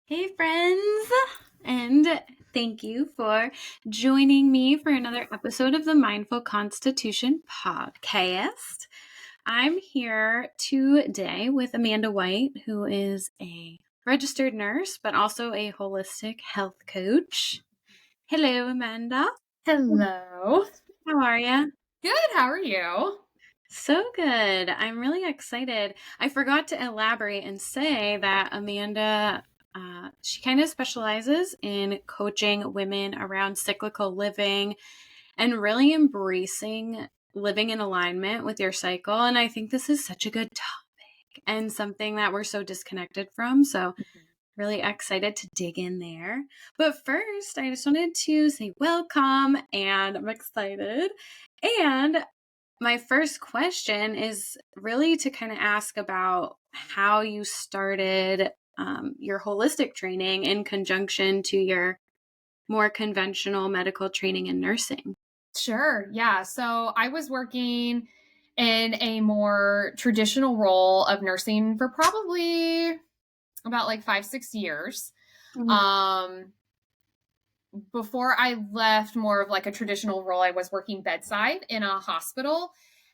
Hey, friends, and thank you for joining me for another episode of the Mindful Constitution podcast. I'm here today with Amanda White, who is a registered nurse, but also a holistic health coach. Hello, Amanda. Hello. How are you? Good. How are you? So good. I'm really excited. I forgot to elaborate and say that Amanda, she kind of specializes in coaching women around cyclical living and really embracing living in alignment with your cycle. And I think this is such a good topic and something that we're so disconnected from. So really excited to dig in there. But first, I just wanted to say welcome and I'm excited. And my first question is really to kind of ask about how you started your holistic training in conjunction to your more conventional medical training in nursing. Sure. Yeah. So I was working in a more traditional role of nursing for probably about like 5, 6 years. Mhm. Um, Before I left more of like a traditional role, I was working bedside in a hospital.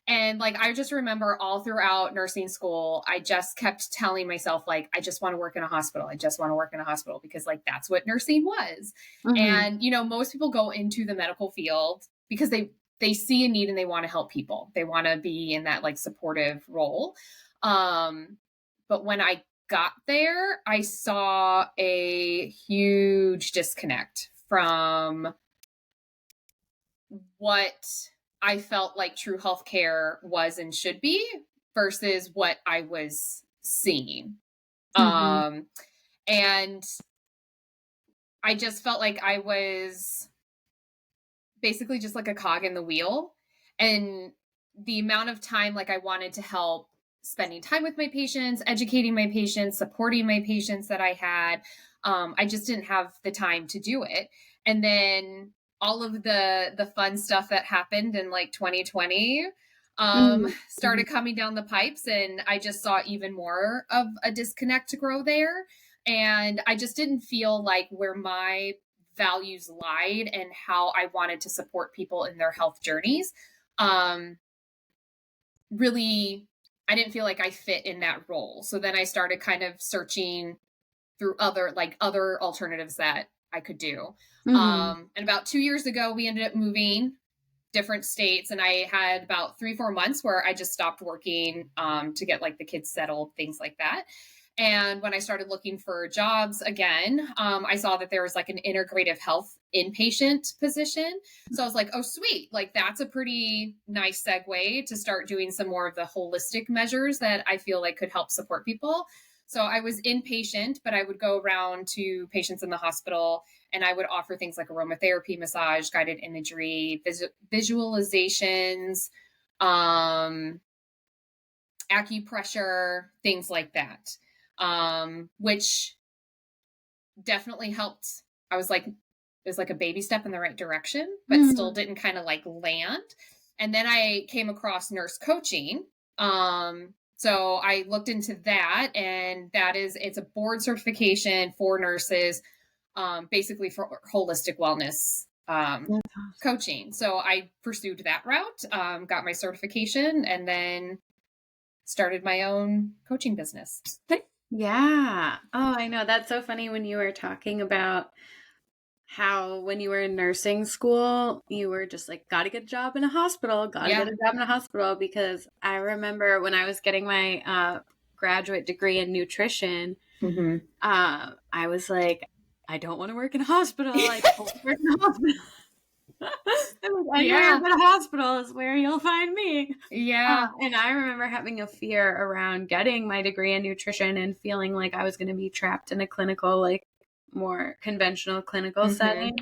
And like, I just remember all throughout nursing school, I just kept telling myself, like, I just want to work in a hospital. I just want to work in a hospital because, like, that's what nursing was. Mhm. And, most people go into the medical field because they see a need and they want to help people. They want to be in that like supportive role. But when I got there, I saw a huge disconnect from what I felt like true healthcare was and should be versus what I was seeing. Mhm. Um, and I just felt like I was basically just like a cog in the wheel. And the amount of time like I wanted to help spending time with my patients, educating my patients, supporting my patients that I had, I just didn't have the time to do it. And then all of the fun stuff that happened in like 2020 Mhm. started coming down the pipes, and I just saw even more of a disconnect to grow there. And I just didn't feel like where my values lied and how I wanted to support people in their health journeys. Um, Really, I didn't feel like I fit in that role. So then I started kind of searching through other alternatives that I could do. Mhm. And about 2 years ago, we ended up moving different states, and I had about 3, 4 months where I just stopped working to get like the kids settled, things like that. And when I started looking for jobs again, I saw that there was like an integrative health inpatient position. So I was like, oh, sweet. Like, that's a pretty nice segue to start doing some more of the holistic measures that I feel like could help support people. So I was inpatient, but I would go around to patients in the hospital and I would offer things like aromatherapy, massage, guided imagery, visualizations, um, acupressure, things like that, which definitely helped. I was like, it was like a baby step in the right direction, but still Mhm. didn't kind of like land. And then I came across nurse coaching. So I looked into that, and it's a board certification for nurses, basically for holistic wellness That's awesome. coaching. So I pursued that route, got my certification, and then started my own coaching business. Yeah. Oh, I know. That's so funny when you were talking about how when you were in nursing school, you were just like, gotta get a job in a hospital, gotta get Yeah. a job in a hospital. Because I remember when I was getting my graduate degree in nutrition, Mm-hmm. I was like, I don't want to work in a hospital. I don't want to work in a hospital. I was like, anywhere Yeah. but a hospital is where you'll find me. Yeah. And I remember having a fear around getting my degree in nutrition and feeling like I was going to be trapped in a clinical, like more conventional clinical Mm-hmm. setting.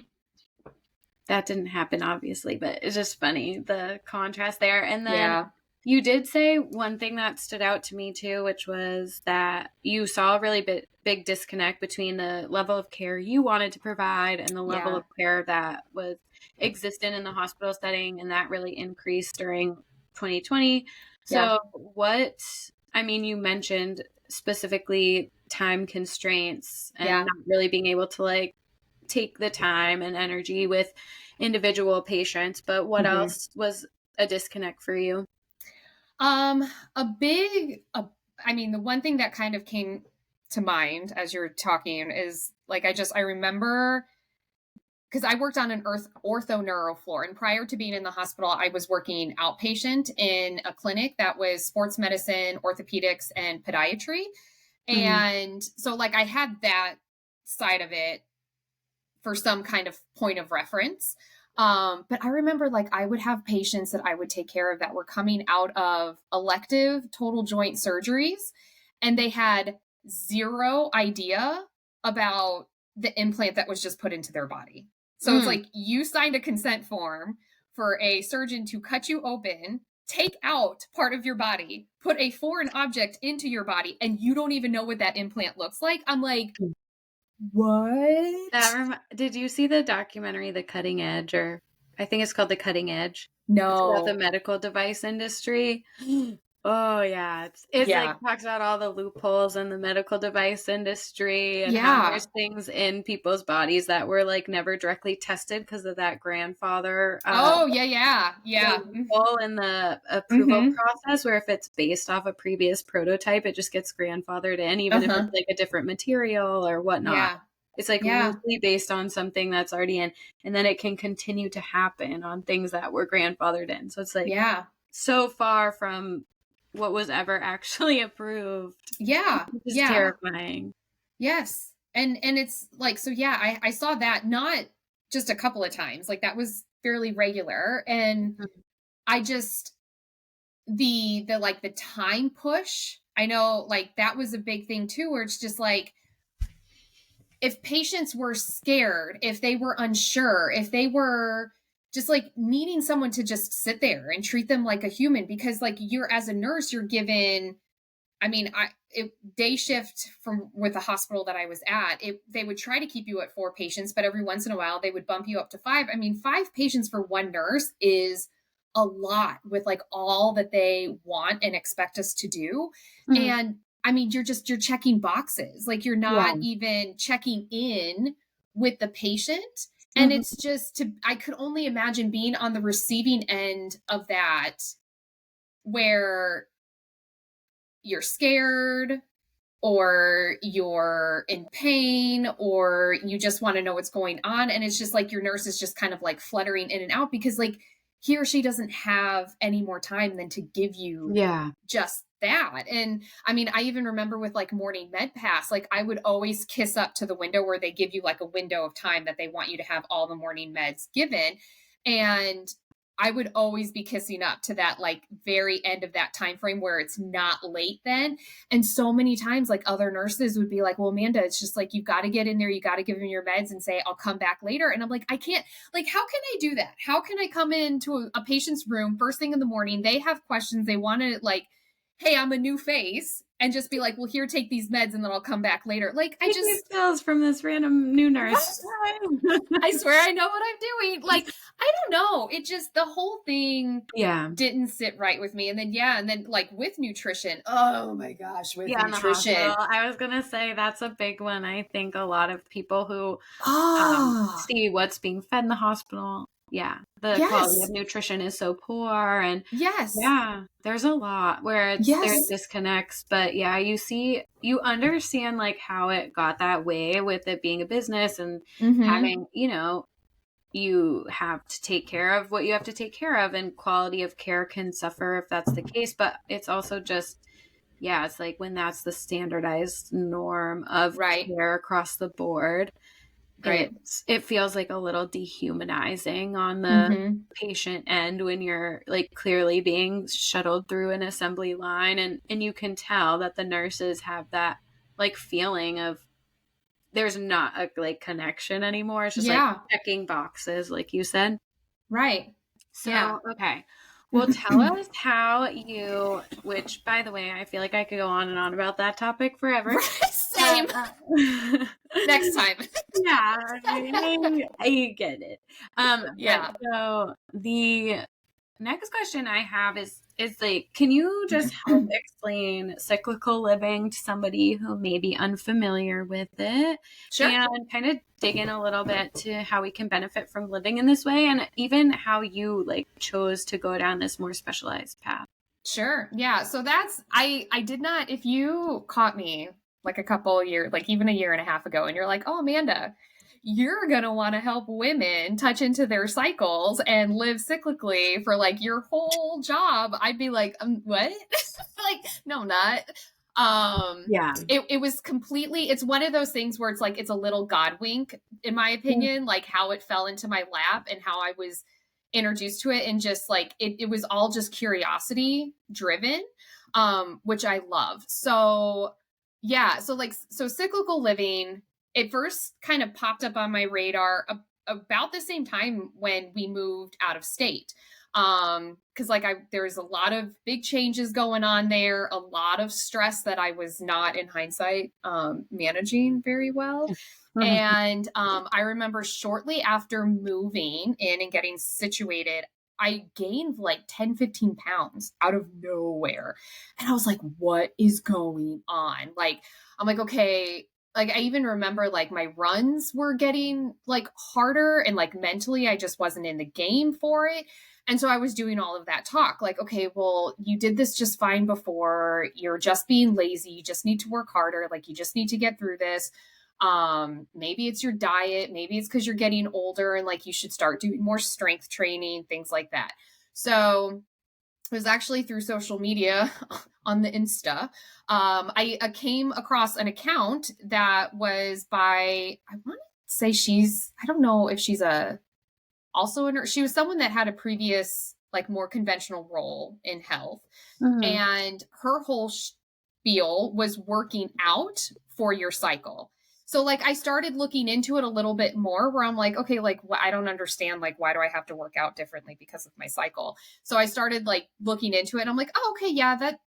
That didn't happen, obviously, but it's just funny the contrast there. And then Yeah. you did say one thing that stood out to me too, which was that you saw a really big disconnect between the level of care you wanted to provide and the level Yeah. of care that was existent in the hospital setting, and that really increased during 2020. Yeah. So, what I mean, you mentioned specifically time constraints and Yeah. not really being able to like take the time and energy with individual patients. But what Hmm. else was a disconnect for you? Um, I mean, the one thing that kind of came to mind as you're talking is like, I remember because I worked on an ortho neuro floor. And prior to being in the hospital, I was working outpatient in a clinic that was sports medicine, orthopedics, and podiatry. Mm-hmm. And so, like, I had that side of it for some kind of point of reference. But I remember like I would have patients that I would take care of that were coming out of elective total joint surgeries, and they had zero idea about the implant that was just put into their body. So it's Mm. like you signed a consent form for a surgeon to cut you open, take out part of your body, put a foreign object into your body, and you don't even know what that implant looks like. I'm like, what? Did you see the documentary The Cutting Edge, or I think it's called The Cutting Edge? It's about the No. medical device industry. Oh yeah, it's like Yeah. talks about all the loopholes in the medical device industry and how Yeah. there's things in people's bodies that were like never directly tested because of that grandfather Oh, yeah, yeah. the Yeah. loophole in the approval Mhm. process where if it's based off a previous prototype, it just gets grandfathered in, even if it's Uh-huh. like a different material or whatnot. Yeah. It's like Yeah. loosely based on something that's already in, and then it can continue to happen on things that were grandfathered in. So it's like Yeah. so far from what was ever actually approved, Yeah. which is Yeah. terrifying. Yes. And it's like, so yeah, I saw that not just a couple of times. Like that was fairly regular. And Mhm. I just the like the time push, I know like that was a big thing too, where it's just like if patients were scared, if they were unsure, if they were just like needing someone to just sit there and treat them like a human, because like you're as a nurse, you're given, I mean, day shift from with the hospital that I was at, they would try to keep you at 4 patients, but every once in a while they would bump you up to 5. I mean, 5 patients for one nurse is a lot with like all that they want and expect us to do. Mhm. And I mean, you're checking boxes. Like you're not Yeah. even checking in with the patient. And Mhm. it's just I could only imagine being on the receiving end of that where you're scared or you're in pain or you just want to know what's going on, and it's just like your nurse is just kind of like fluttering in and out because like he or she doesn't have any more time than to give you Yeah. just that. And I mean, I even remember with like morning med pass, like I would always kiss up to the window where they give you like a window of time that they want you to have all the morning meds given, and I would always be kissing up to that like very end of that time frame where it's not late then. And so many times, like other nurses would be like, well, Amanda, it's just like, you've got to get in there. You got to give them your meds and say, I'll come back later. And I'm like, I can't, like, how can I do that? How can I come into a patient's room first thing in the morning? They have questions. They want to, like, hey, I'm a new face, and just be like, well, here, take these meds and then I'll come back later. Like, I Take these just, pills from this random new right? nurse. I swear I know what I'm doing. Like, I don't know. It just, the whole thing Yeah. didn't sit right with me. And then, yeah. And then, like, with nutrition, oh my gosh, with Yeah, in the hospital. nutrition. I was gonna say that's a big one. I think a lot of people who Ah, see what's being fed in the hospital, yeah, the quality of yes. nutrition is so poor, and Yes. yeah, there's a lot where there's Yes. disconnects. But yeah, you understand like how it got that way with it being a business and Mhm. having, you have to take care of what you have to take care of, and quality of care can suffer if that's the case. But it's also just, yeah, it's like when that's the standardized norm of Right. care across the board, Right. it feels like a little dehumanizing on the Mhm. patient end when you're like clearly being shuttled through an assembly line, and you can tell that the nurses have that like feeling of there's not a like connection anymore. It's just like Yeah. checking boxes, like you said. Right. Yeah. So, okay. Well, tell us how you, which by the way, I feel like I could go on and on about that topic forever. Right. But Same. Next time. yeah, I get it. But Yeah. so the next question I have is is like, can you just help explain cyclical living to somebody who may be unfamiliar with it Sure. and kind of dig in a little bit to how we can benefit from living in this way and even how you like chose to go down this more specialized path? Sure. Yeah. So that's I did not if you caught me like a couple years like even a year and a half ago and you're like, "Oh, Amanda, you're going to want to help women touch into their cycles and live cyclically for like your whole job." I'd be like, what?" Like, no, I'm not. Yeah. It was completely it's one of those things where it's like it's a little God wink in my opinion, like how it fell into my lap and how I was introduced to it and just like it was all just curiosity driven, which I love. So yeah, so like so cyclical living, it first kind of popped up on my radar about the same time when we moved out of state. Because like there's a lot of big changes going on there, a lot of stress that I was not in hindsight managing very well. And I remember shortly after moving in and getting situated, I gained like 10, 15 pounds out of nowhere. And I was like, what is going on? Like, I'm like, okay. Like, I even remember like my runs were getting like harder and like mentally, I just wasn't in the game for it. And so I was doing all of that talk like, okay, well, you did this just fine before. You're just being lazy. You just need to work harder. Like, you just need to get through this. Maybe it's your diet, maybe it's because you're getting older and like you should start doing more strength training, things like that. So it was actually through social media on the Insta. I came across an account that was by, I want to say I don't know if she's she was someone that had a previous, like more conventional role in health. Mhm. And her whole spiel was working out for your cycle. So like I started looking into it a little bit more where I'm like, okay, like I don't understand, like why do I have to work out differently because of my cycle? So I started like looking into it and I'm like, oh, okay, yeah, that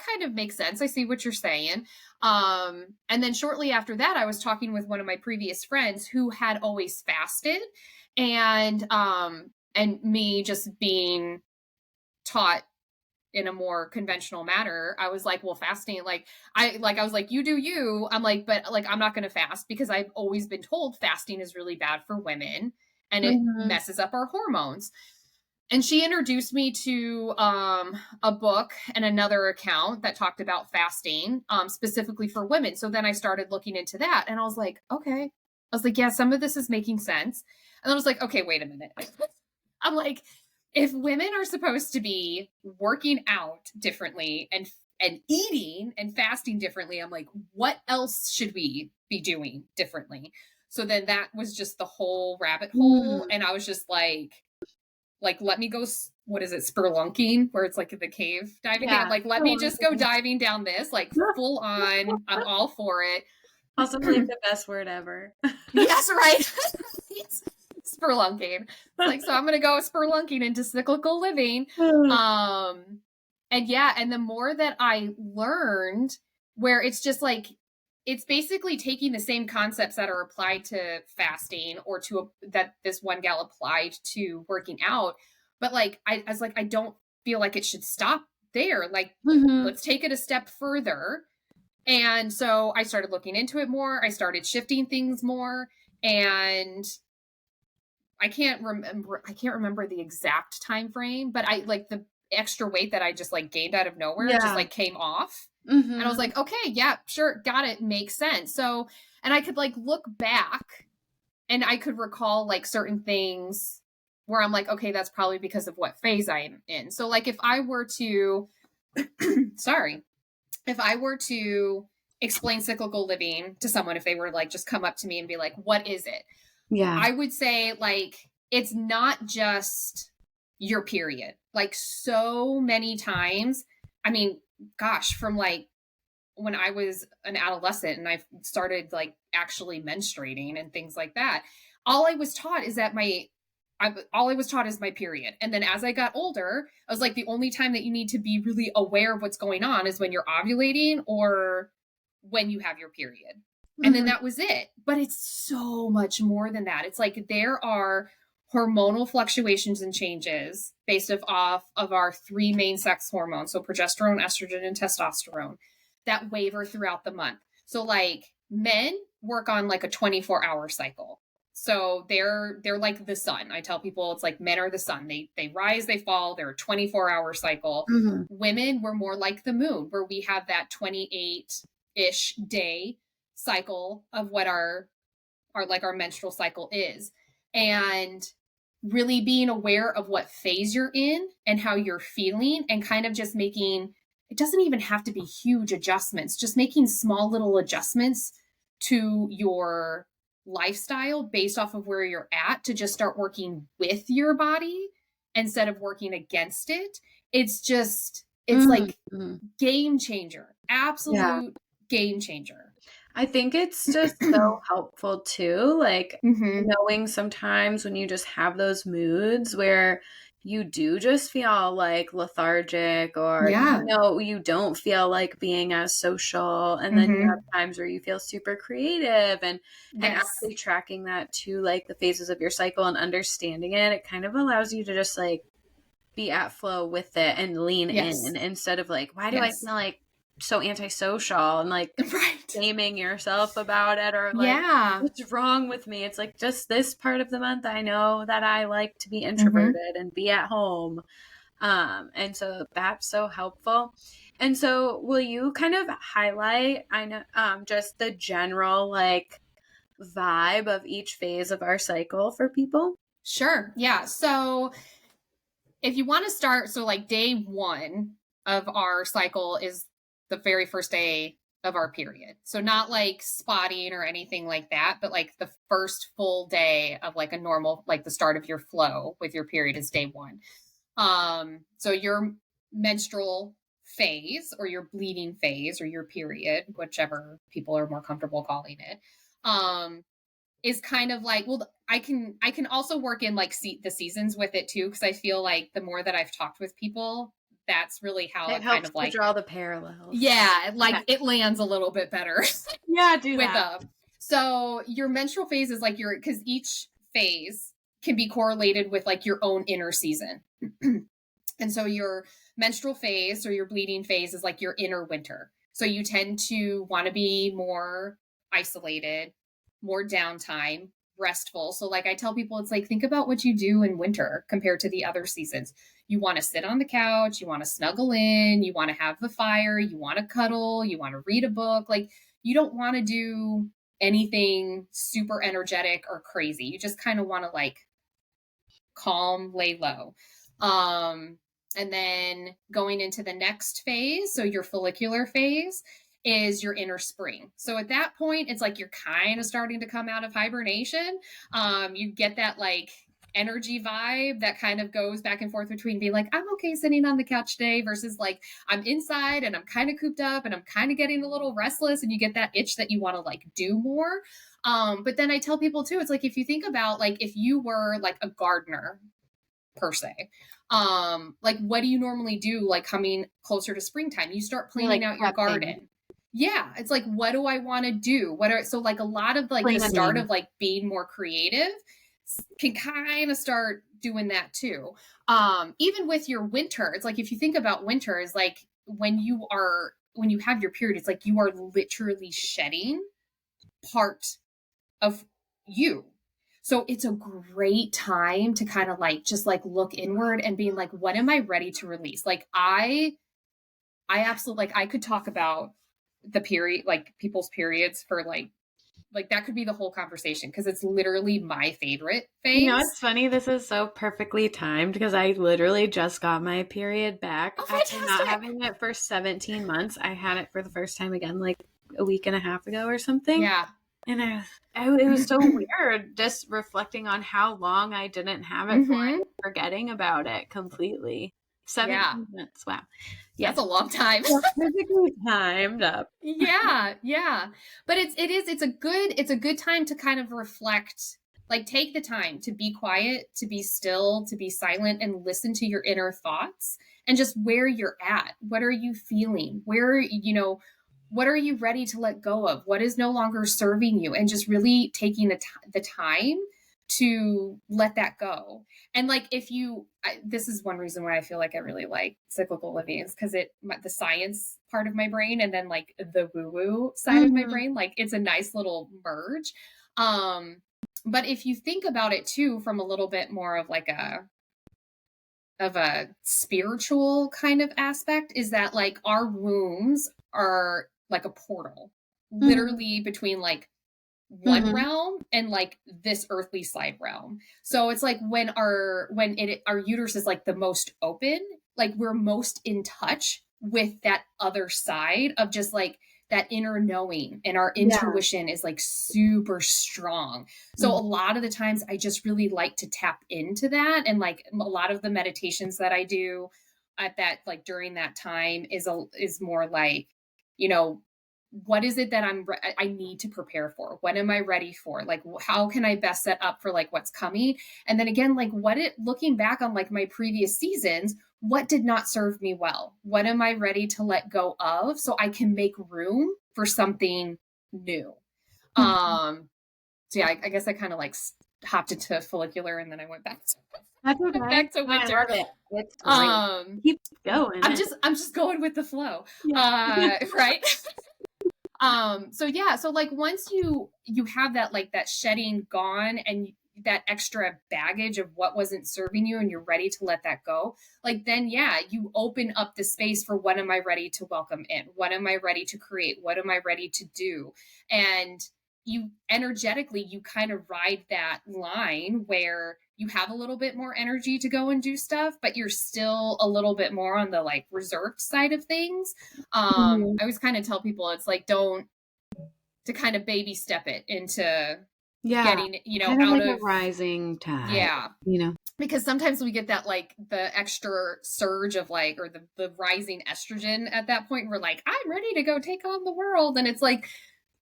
kind of makes sense. I see what you're saying. And then shortly after that, I was talking with one of my previous friends who had always fasted, and me just being taught in a more conventional manner, I was like, well, fasting, I was like, you do you. I'm like, but like, I'm not going to fast because I've always been told fasting is really bad for women and it Mhm. messes up our hormones. And she introduced me to a book and another account that talked about fasting specifically for women. So then I started looking into that and I was like, okay. I was like, yeah, some of this is making sense. And then I was like, okay, wait a minute. I'm like, if women are supposed to be working out differently and eating and fasting differently, I'm like, what else should we be doing differently? So then that was just the whole rabbit hole. Mhm. And I was just let me go, what is it, spelunking, where it's like the cave diving thing. I'm Yeah. like, let me just go diving down this, like full on. I'm all for it. Possibly the best word ever. Yes, right. Yes. Spelunking. It's like, so I'm gonna go spelunking into cyclical living. Um and yeah, and the more that I learned, where it's just like it's basically taking the same concepts that are applied to fasting or that this one gal applied to working out, but like I was like, I don't feel like it should stop there. Like, Mhm. let's take it a step further. And so I started looking into it more. I started shifting things more, and I can't remember the exact time frame, but I like the extra weight that I just like gained out of nowhere just Yeah. like came off. And I was Mhm. like, okay, yeah, sure, got it, makes sense. So, and I could like look back and I could recall like certain things where I'm like, okay, that's probably because of what phase I'm in. So like if I were to sorry, if I were to explain cyclical living to someone, if they were like just come up to me and be like, what is it? Yeah. I would say like it's not just your period. Like so many times, I mean, gosh, from like when I was an adolescent and I started like actually menstruating and things like that, all I was taught is that all I was taught is my period. And then as I got older, I was like, the only time that you need to be really aware of what's going on is when you're ovulating or when you have your period. And then Mhm. that was it. But it's so much more than that. It's like there are hormonal fluctuations and changes based off of our three main sex hormones, so progesterone, estrogen, and testosterone, that waver throughout the month. So like men work on like a 24-hour cycle. So they're like the sun. I tell people it's like men are the sun. They rise, they fall, they're a 24-hour cycle. Mhm. Women, we're more like the moon, where we have that 28-ish day cycle of what our menstrual cycle is. And really being aware of what phase you're in and how you're feeling, and kind of just making, it doesn't even have to be huge adjustments, just making small little adjustments to your lifestyle based off of where you're at, to just start working with your body instead of working against it. It's like Mhm. game changer, Yeah. absolute game changer. I think it's just so helpful too, like, Mm-hmm. knowing sometimes when you just have those moods where you do just feel, like, lethargic, or, Yeah. you don't feel like being as social, and then you have Mm-hmm. times where you feel super creative, and Yes. actually tracking that to, like, the phases of your cycle and understanding it, it kind of allows you to just, like, be at flow with it and lean Yes. in instead of, like, "Why do I Yes. feel, like, so antisocial?" And, like, Right. shaming yourself about it, or like, Yeah. "What's wrong with me?" It's like, just this part of the month, I know that I like to be Mm-hmm. introverted and be at home. And so that's so helpful. And so will you kind of highlight, I know, just the general, like, vibe of each phase of our cycle for people? Sure. Yeah. So if you want to start, so like day one of our cycle is the very first day of our period. So not like spotting or anything like that, but like the first full day of like a normal, like the start of your flow with your period is day one. So your menstrual phase, or your bleeding phase, or your period, whichever people are more comfortable calling it, um, is kind of like, well, I can also work in like the seasons with it too, because I feel like the more that I've talked with people, that's really how It it kind helps of to like, draw the parallels. yeah, Yeah. like it lands a little bit better Yeah, do with that. so your menstrual phase is like your, because each phase can be correlated with like your own inner season. And so your menstrual phase, or your bleeding phase, is like your inner winter. So you tend to want to be more isolated, more downtime, restful. So, like I tell people, it's like, think about what you do in winter compared to the other seasons. You want to sit on the couch, you want to snuggle in, you want to have the fire, you want to cuddle, you want to read a book. Like, you don't want to do anything super energetic or crazy. You just kind of want to like calm, lay low. Um, and then going into the next phase, so your follicular phase, is your inner spring. So at that point, it's like you're kind of starting to come out of hibernation. You get that like energy vibe that kind of goes back and forth between being like, I'm okay sitting on the couch today, versus like, I'm inside and I'm kind of cooped up and I'm kind of getting a little restless, and you get that itch that you want to like do more. But then I tell people too, it's like, if you think about like, if you were like a gardener per se, like what do you normally do, like coming closer to springtime? You start You're, planning like, out your prepping, garden. Yeah, it's like, what do I want to do? What are, so like a lot of like the start planning. of like being more creative can kind of start doing that too. Even with your winter, it's like, if you think about winter, is like when you have your period, it's like you are literally shedding part of you. So it's a great time to kind of like just like look inward and being like, what am I ready to release? Like I absolutely, like I could talk about the period, like people's periods for like that could be the whole conversation, because it's literally my favorite phase. It's funny, this is so perfectly timed because I literally just got my period back Oh, after not fantastic. having it for 17 months. I had it for the first time again, like, a week and a half ago or something, Yeah. and it was so weird just reflecting on how long I didn't have it for Mm-hmm. and forgetting about it completely. Yeah. 17 months, wow. That's Yes. a long time. Yeah, perfectly timed up. Yeah, yeah. But it's a good time to kind of reflect, like take the time to be quiet, to be still, to be silent, and listen to your inner thoughts, and just where you're at. What are you feeling? What are you ready to let go of? What is no longer serving you? And just really taking the time to let that go. And like, if you, this is one reason why I feel like I really like cyclical living, is because the science part of my brain and then like the woo woo side of my Mm-hmm. brain, like it's a nice little merge. But if you think about it too, from a little bit more of like a spiritual kind of aspect, is that like our wombs are like a portal, Mm-hmm. literally between like one Mm-hmm. realm and like this earthly side realm. So it's like when our uterus is like the most open, like we're most in touch with that other side of just like that inner knowing, and our Yeah. intuition is like super strong. So a Mm-hmm. lot of the times I just really like to tap into that, and like a lot of the meditations that I do at that, like during that time, is more like, you know, what is it that I need to prepare for? What am I ready for? Like, how can I best set up for like what's coming? And then again, like looking back on like my previous seasons, what did not serve me well? What am I ready to let go of so I can make room for something new? Mm-hmm. Um, so yeah, I guess I kind of like hopped into follicular and then I went back That's to, okay. back to No, I love winter. it. It's great. Um, Keep going. I'm just going with the flow. Yeah. Right. So yeah, so like once you have that, like that shedding gone, and that extra baggage of what wasn't serving you, and you're ready to let that go, like then yeah, you open up the space for what am I ready to welcome in? What am I ready to create? What am I ready to do? And you energetically, you kind of ride that line where you have a little bit more energy to go and do stuff, but you're still a little bit more on the like reserved side of things. Mhm. I always kind of tell people, it's like, don't, to kind of baby step it into Yeah. getting, Kind of out like a of, rising tide, yeah. you know? Because sometimes we get that like the extra surge of like, or the rising estrogen at that point. We're like, I'm ready to go take on the world. And it's like,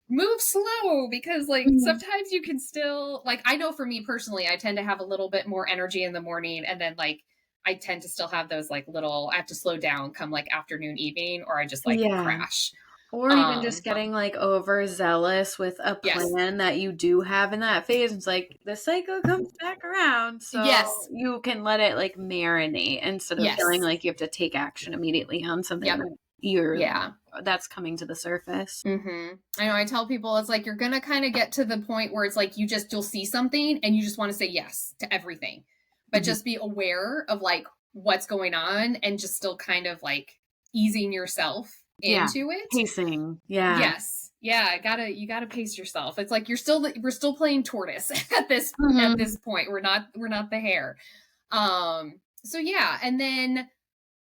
move slow, because like Mhm. sometimes you can still, like, I know for me personally, I tend to have a little bit more energy in the morning, and then like I tend to still have those like little, I have to slow down come like afternoon, evening, or I just like Yeah. crash. Or even just But getting like overzealous with a yes, plan that you do have in that phase. It's like the cycle comes back around. So yes, you can let it like marinate instead of feeling yes, like you have to take action immediately on something yep, that you're yeah. that's coming to the surface. I know, I tell people, it's like you're gonna kind of get to the point where it's like you'll see something and you just want to say yes to everything, but Mhm. just be aware of like what's going on, and just still kind of like easing yourself Yeah. into it. Pacing. Yeah. Yes. Yeah, you gotta pace yourself. It's like we're still playing tortoise at Mhm. this point. We're not the hare. So yeah, and then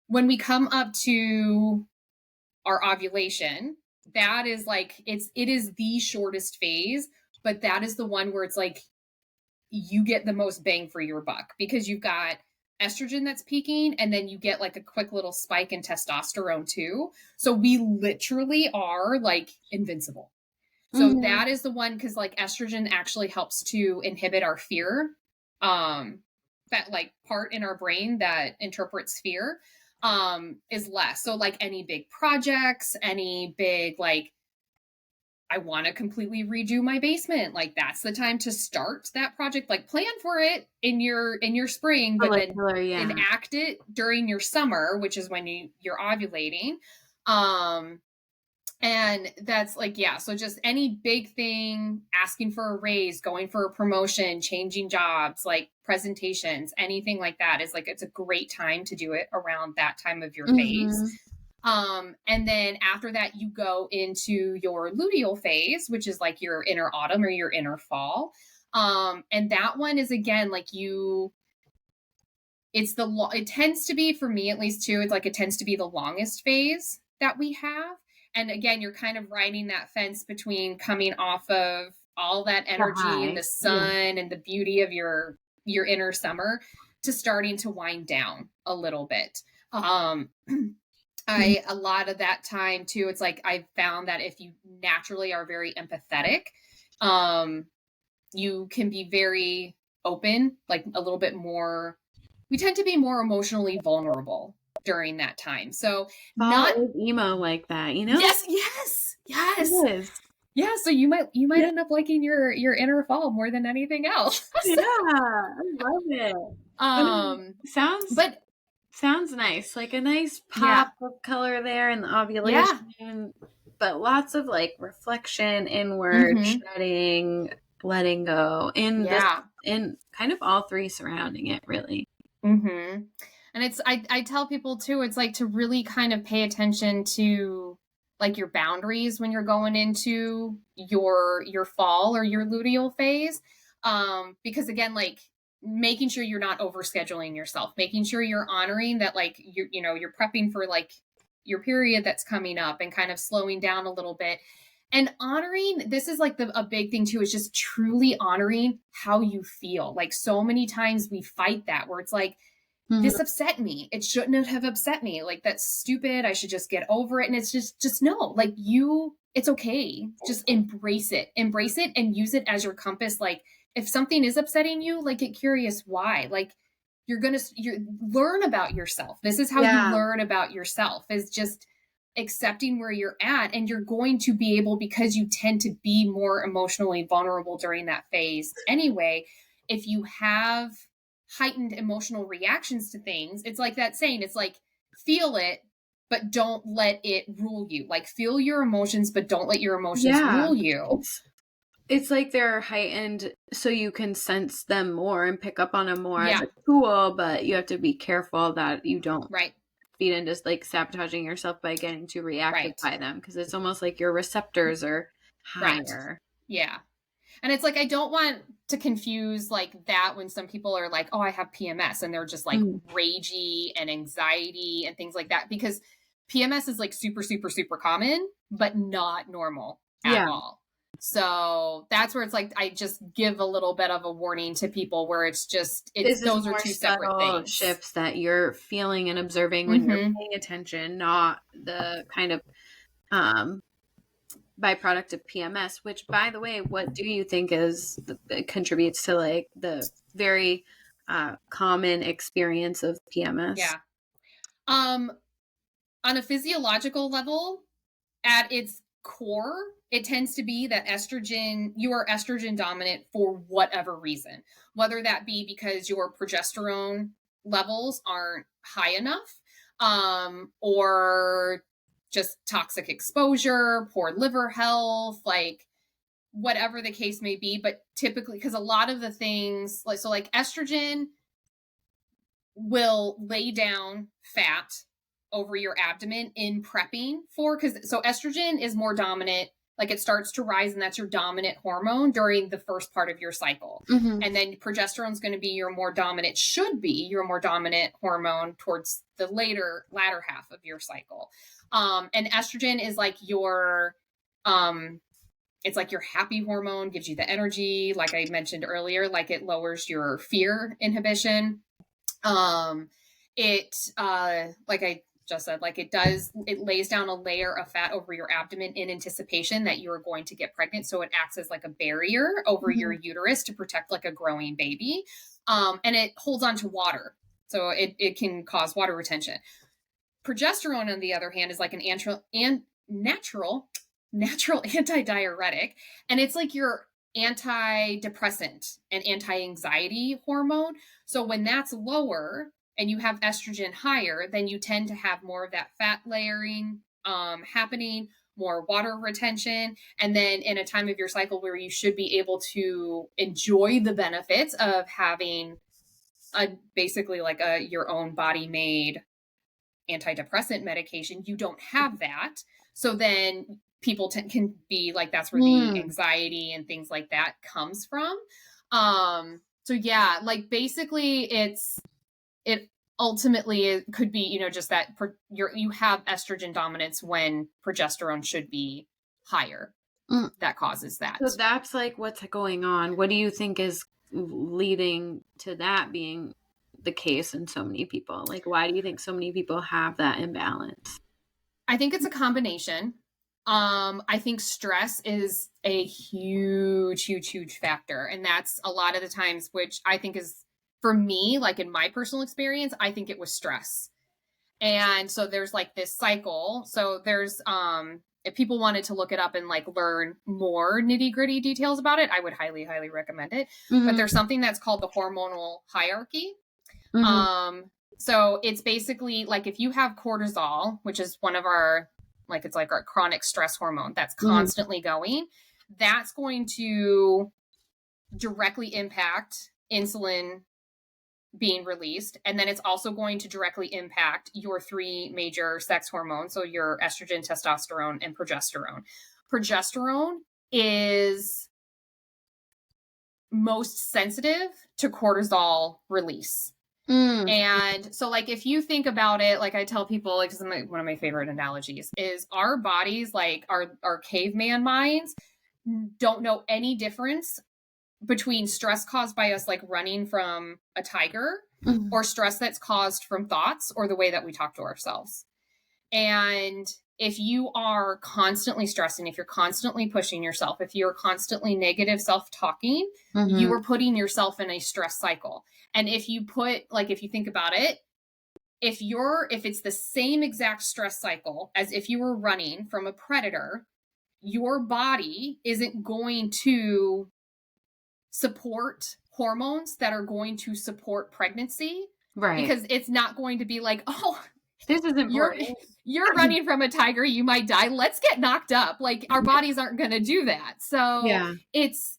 when we come up to our ovulation, that is like, it is the shortest phase, but that is the one where it's like you get the most bang for your buck, because you've got estrogen that's peaking, and then you get like a quick little spike in testosterone too. So we literally are like invincible. So Mhm. that is the one, because like estrogen actually helps to inhibit our fear, um that like part in our brain that interprets fear, is less. So like any big projects, any big like, I want to completely redo my basement, like that's the time to start that project. Like plan for it in your spring, but then Follicular, yeah. enact it during your summer, which is when you're ovulating. um and that's like, yeah, so just any big thing, asking for a raise, going for a promotion, changing jobs, like presentations, anything like that, is like, it's a great time to do it around that time of your phase. Mhm. And then after that, you go into your luteal phase, which is like your inner autumn or your inner fall. And that one is again like it tends to be, for me at least too, it's like it tends to be the longest phase that we have. And again, you're kind of riding that fence between coming off of all that The energy and high. the Yeah. sun and the beauty of your inner summer, to starting to wind down a little bit. um Mhm. I a lot of that time too, it's like I found that if you naturally are very empathetic, um you can be very open, like a little bit more, we tend to be more emotionally vulnerable during that time. So Fall not, is emo like that, you know? yes, yes, It yes. is. Yeah, so you might Yeah. end up liking your inner fall more than anything else. Yeah, I love it. um Sounds but sounds nice. Like a nice yeah. pop of color there in the Yeah. ovulation, but lots of like reflection, inward, Mhm. shedding, letting go in this Yeah. in kind of all three surrounding it, really. Mhm. And it's I tell people too, it's like to really kind of pay attention to like your boundaries when you're going into your fall or your luteal phase. Because again, like making sure you're not overscheduling yourself, making sure you're honoring that like you're prepping for like your period that's coming up and kind of slowing down a little bit. And honoring, this is like a big thing too, is just truly honoring how you feel. Like so many times we fight that where it's like, this Mhm. upset me. It shouldn't have upset me. Like that's stupid. I should just get over it. And it's just no, like it's okay. Just embrace it. Embrace it and use it as your compass. Like if something is upsetting you, like get curious why. Like you learn about yourself. This is how you Yeah. learn about yourself is just accepting where you're at. And you're going to be able, because you tend to be more emotionally vulnerable during that phase anyway. If you have heightened emotional reactions to things, it's like that saying, it's like feel it, but don't let it rule you. Like feel your emotions, but don't let your emotions Yeah. rule you. It's like they're heightened so you can sense them more and pick up on them more as Yeah, a tool, but you have to be careful that you don't right, feed into like sabotaging yourself by getting too reactive right, by them because it's almost like your receptors are right. higher. Yeah. And it's like, I don't want to confuse like that when some people are like, oh, I have PMS and they're just like Mm. ragey and anxiety and things like that. Because PMS is like super, super, super common, but not normal at Yeah. all. So that's where it's like, I just give a little bit of a warning to people where This is those are more two separate subtle things. shifts that you're feeling and observing when you're Mm-hmm. paying attention, not the kind of um, byproduct of PMS, which, by the way, what do you think contributes to like the very common experience of PMS? Yeah. Um, on a physiological level, at its core, it tends to be that you are estrogen dominant for whatever reason, whether that be because your progesterone levels aren't high enough, or just toxic exposure, poor liver health, like whatever the case may be. But typically, because a lot of the things, like estrogen will lay down fat over your abdomen in prepping for, because so estrogen is more dominant, like it starts to rise and that's your dominant hormone during the first part of your cycle. Mm-hmm. And then progesterone is going to be should be your more dominant hormone towards the latter half of your cycle. And estrogen is like um it's like your happy hormone, gives you the energy, like I mentioned earlier, like it lowers your fear inhibition. um like I just said, like it lays down a layer of fat over your abdomen in anticipation that you're going to get pregnant, so it acts as like a barrier over your Mm-hmm. uterus to protect like a growing baby. And it holds on to water, so it can cause water retention. Progesterone, on the other hand, is like natural antidiuretic, and it's like your antidepressant and anti-anxiety hormone. So when that's lower and you have estrogen higher, then you tend to have more of that fat layering happening, more water retention, and then in a time of your cycle where you should be able to enjoy the benefits of having a basically like a your own body made antidepressant medication, you don't have that. So then people can be like, that's where the Mm. anxiety and things like that comes from. So yeah, like basically it ultimately it could be, just that you have estrogen dominance when progesterone should be higher. Mm. That causes So that. that's like what's going on. What do you think is leading to that being the case in so many people? Like, why do you think so many people have that imbalance? I think it's a combination. I think stress is a huge, huge, huge factor. And that's a lot of the times, which I think is for me, like in my personal experience, I think it was stress. And so there's like this cycle. So there's if people wanted to look it up and like learn more nitty gritty details about it, I would highly, highly recommend it. But Mm-hmm. there's something that's called the hormonal hierarchy. Mm-hmm. So it's basically like if you have cortisol, which is one of our, like, it's like our chronic stress hormone that's Mm-hmm. constantly going, that's going to directly impact insulin being released. And then it's also going to directly impact your three major sex hormones. So your estrogen, testosterone, and progesterone. Progesterone is most sensitive to cortisol release. Mm. And so, like, if you think about it, like I tell people, like, one of my favorite analogies is our bodies, like our caveman minds, don't know any difference between stress caused by us, like running from a tiger, Mm-hmm. or stress that's caused from thoughts or the way that we talk to ourselves. And if you are constantly stressing, if you're constantly pushing yourself, if you're constantly negative self-talking, you Mm-hmm. are putting yourself in a stress cycle. And if you think about it, if it's the same exact stress cycle as if you were running from a predator, your body isn't going to support hormones that are going to support pregnancy, Right. because it's not going to be like, oh, This is you're important. you're running from a tiger, you might die, let's get knocked up. Like, our bodies aren't going to do that. So Yeah. it's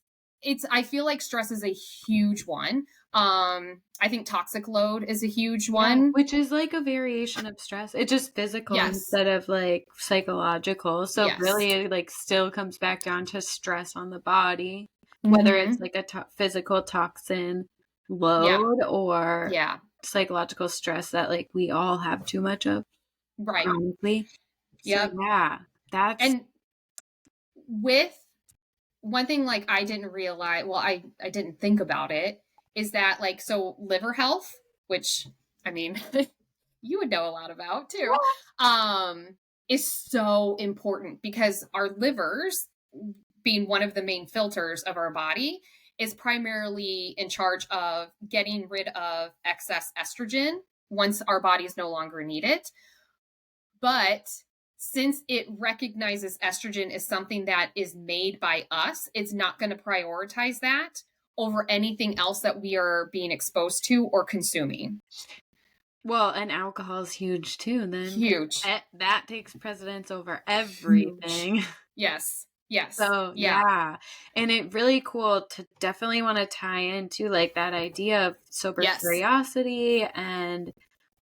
I feel like stress is a huge one. I think toxic load is a huge Yeah, one. which is like a variation of stress. It's just physical Yes. instead of like psychological. So Yes. really it like still comes back down to stress on the body, whether it's Mhm. like a physical toxin Yeah. load or Yeah. psychological stress that like we all have too much of Right. chronically. So Yep. yeah, that's And with one thing, like, I didn't realize, well, I didn't think about it, is that, like, so liver health, which, I mean, you would know a lot about too, um is so important, because our livers, being one of the main filters of our body, is primarily in charge of getting rid of excess estrogen once our bodies no longer need it. But since it recognizes estrogen as something that is made by us, it's not going to prioritize that over anything else that we are being exposed to or consuming. well, and alcohol is huge too then 'cause Huge. that takes precedence over Huge. everything. Yes. Yes. So, Yeah. yeah, and it really cool to definitely wanna tie into, like, that idea of sober Yes. curiosity and,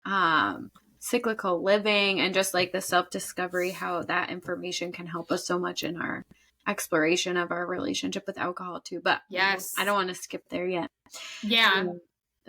um, cyclical living and just, like, the self-discovery, how that information can help us so much in our exploration of our relationship with alcohol too, but I don't Yes. wanna skip there yet. Yeah. Mm.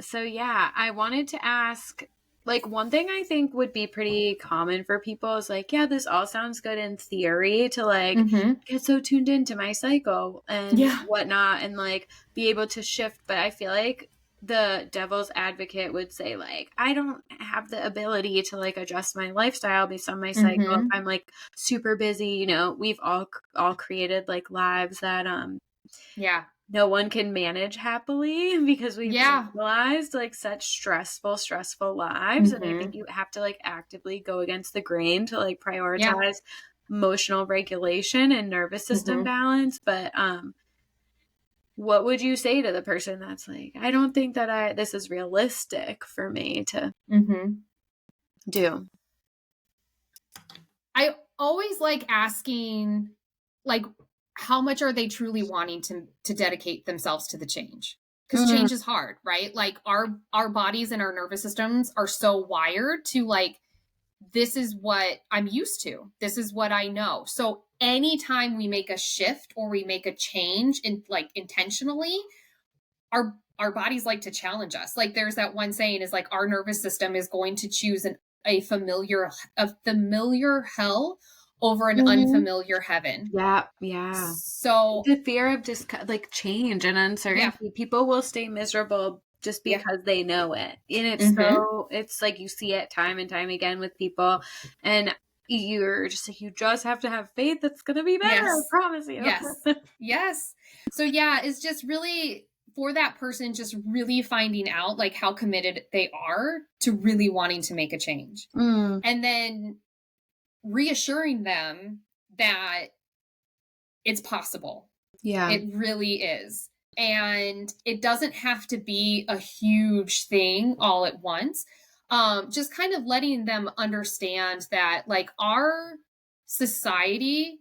So yeah, I wanted to ask, like, one thing I think would be pretty common for people is like, yeah, this all sounds good in theory to like Mm-hmm. get so tuned into my cycle and Yeah. whatnot and like be able to shift. But I feel like the devil's advocate would say like, I don't have the ability to like adjust my lifestyle based on my cycle. If Mm-hmm. I'm like super busy, we've all created like lives that Yeah. no one can manage happily because we've Yeah. normalized like such stressful lives. And I think Mm-hmm. you have to like actively go against the grain to like Yeah. prioritize emotional regulation and nervous system Mm-hmm. balance. But what would you say to the person that's like, I don't think that this is realistic for me to Mm-hmm. do? I always like asking, like, how much are they truly wanting to dedicate themselves to the change? Because Mm, change is hard, right? Like, our bodies and our nervous systems are so wired to, like, this is what I'm used to. This is what I know. So anytime we make a shift or we make a change in, like, intentionally, our bodies like to challenge us. Like, there's that one saying is like, our nervous system is going to choose a familiar hell over an mhm. unfamiliar heaven. Yeah, yeah. So The fear of just like change and yeah. uncertainty. People will stay miserable just Yeah. because they know it. And Mm-hmm. it's like you see it time and time again with people. And you're just like, you just have to have faith that's going to be better. I Yes. promise you. Yes. Yes. So yeah, it's just really for that person, just really finding out, like, how committed they are to really wanting to make a change. Mm, And then reassuring them that it's possible. Yeah. It really is. And it doesn't have to be a huge thing all at once. Just kind of letting them understand that, like, our society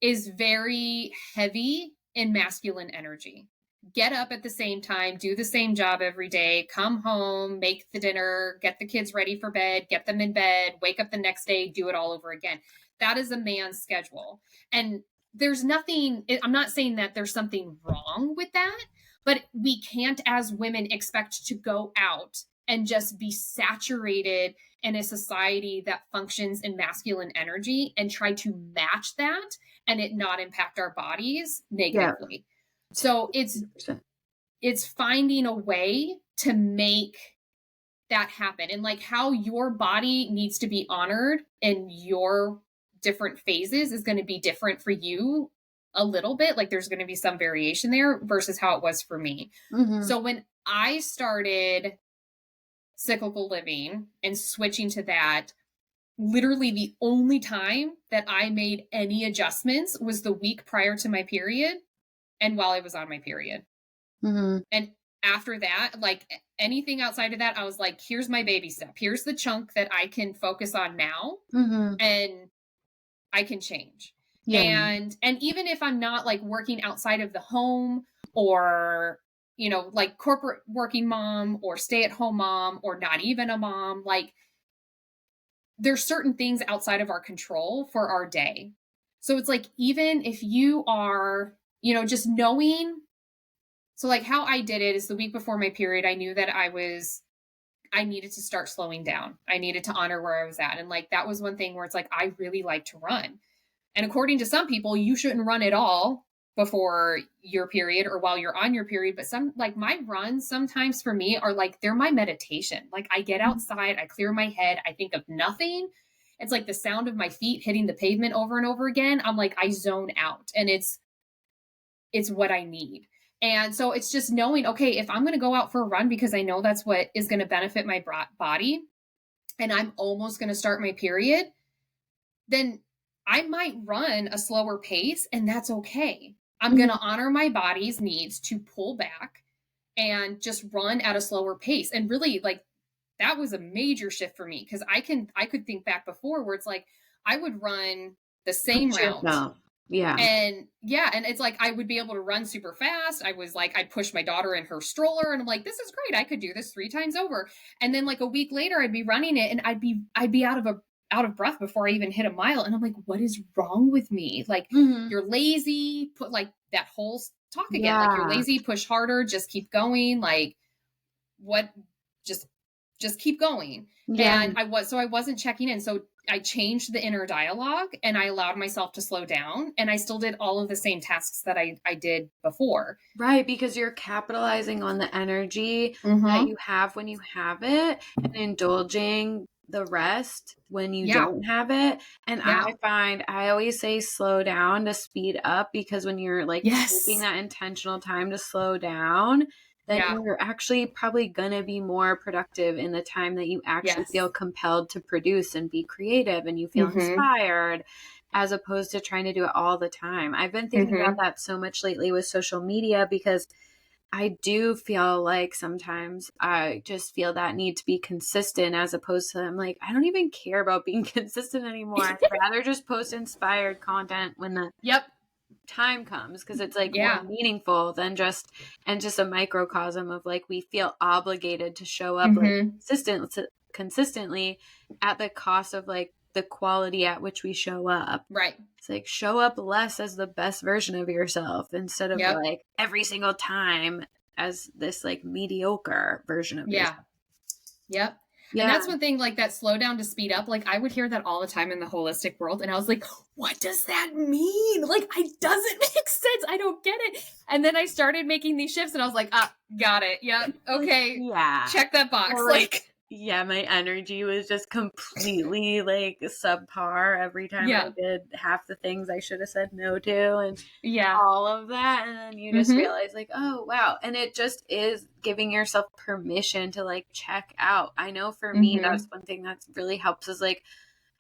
is very heavy in masculine energy. Get up at the same time, do the same job every day, come home, make the dinner, get the kids ready for bed, get them in bed, wake up the next day, do it all over again. That is a man's schedule. And there's nothing, I'm not saying that there's something wrong with that, but we can't, as women, expect to go out and just be saturated in a society that functions in masculine energy and try to match that and it not impact our bodies Yeah. negatively. So 100%. it's finding a way to make that happen, and like how your body needs to be honored in your different phases is going to be different for you a little bit. Like there's going to be some variation there versus how it was for me. Mm-hmm. So when I started cyclical living and switching to that, literally the only time that I made any adjustments was the week prior to my period and while I was on my period. Mm-hmm. And after that, like anything outside of that, I was like, here's my baby step. Here's the chunk that I can focus on now Mm-hmm. and I can change. Yeah. And even if I'm not like working outside of the home or like corporate working mom or stay-at-home mom or not even a mom, like there's certain things outside of our control for our day. So it's like, even if you are, just knowing. So like how I did it is the week before my period, I knew that I needed to start slowing down. I needed to honor where I was at. And like, that was one thing where it's like, I really like to run. And according to some people, you shouldn't run at all before your period or while you're on your period. But some, like my runs sometimes for me are like, they're my meditation. Like I get outside, I clear my head, I think of nothing. It's like the sound of my feet hitting the pavement over and over again. I'm like, I zone out, and it's what I need. And so it's just knowing, okay, if I'm going to go out for a run because I know that's what is going to benefit my body and I'm almost going to start my period, then I might run a slower pace, and that's okay. I'm going to honor my body's needs to pull back and just run at a slower pace. And really, like, that was a major shift for me, because I could think back before where it's like I would run the same route. Yeah. And yeah, and it's like I would be able to run super fast. I was like, I'd push my daughter in her stroller, and I'm like, this is great. I could do this 3 times over. And then like a week later, I'd be running it, and I'd be out of breath before I even hit a mile. And I'm like, what is wrong with me? Like, you're lazy. Put like that whole talk again. Yeah. Like, you're lazy. Push harder. Just keep going. Like, what? Just keep going. Yeah. And I wasn't checking in. So I changed the inner dialogue and I allowed myself to slow down, and I still did all of the same tasks that I did before. Right, because you're capitalizing on the energy that you have when you have it and indulging the rest when you don't have it. And I find I always say slow down to speed up, because when you're like taking that intentional time to slow down, then you're actually probably going to be more productive in the time that you actually feel compelled to produce and be creative and you feel inspired, as opposed to trying to do it all the time. I've been thinking about that so much lately with social media, because I do feel like sometimes I just feel that need to be consistent, as opposed to, I'm like, I don't even care about being consistent anymore. I'd rather just post inspired content when the time comes, because it's like more meaningful than just a microcosm of like, we feel obligated to show up like consistently at the cost of like the quality at which we show up. Right. It's like, show up less as the best version of yourself instead of like every single time as this like mediocre version of yourself. Yep. Yeah. And that's one thing, like that slow down to speed up. Like I would hear that all the time in the holistic world. And I was like, what does that mean? Like, it doesn't make sense. I don't get it. And then I started making these shifts and I was like, got it. Yeah. Okay. Yeah. Check that box. Or like, yeah, my energy was just completely like subpar every time I did half the things I should have said no to, and all of that. And then you just realize like, oh, wow. And it just is giving yourself permission to like check out. I know for me, that's one thing that really helps is like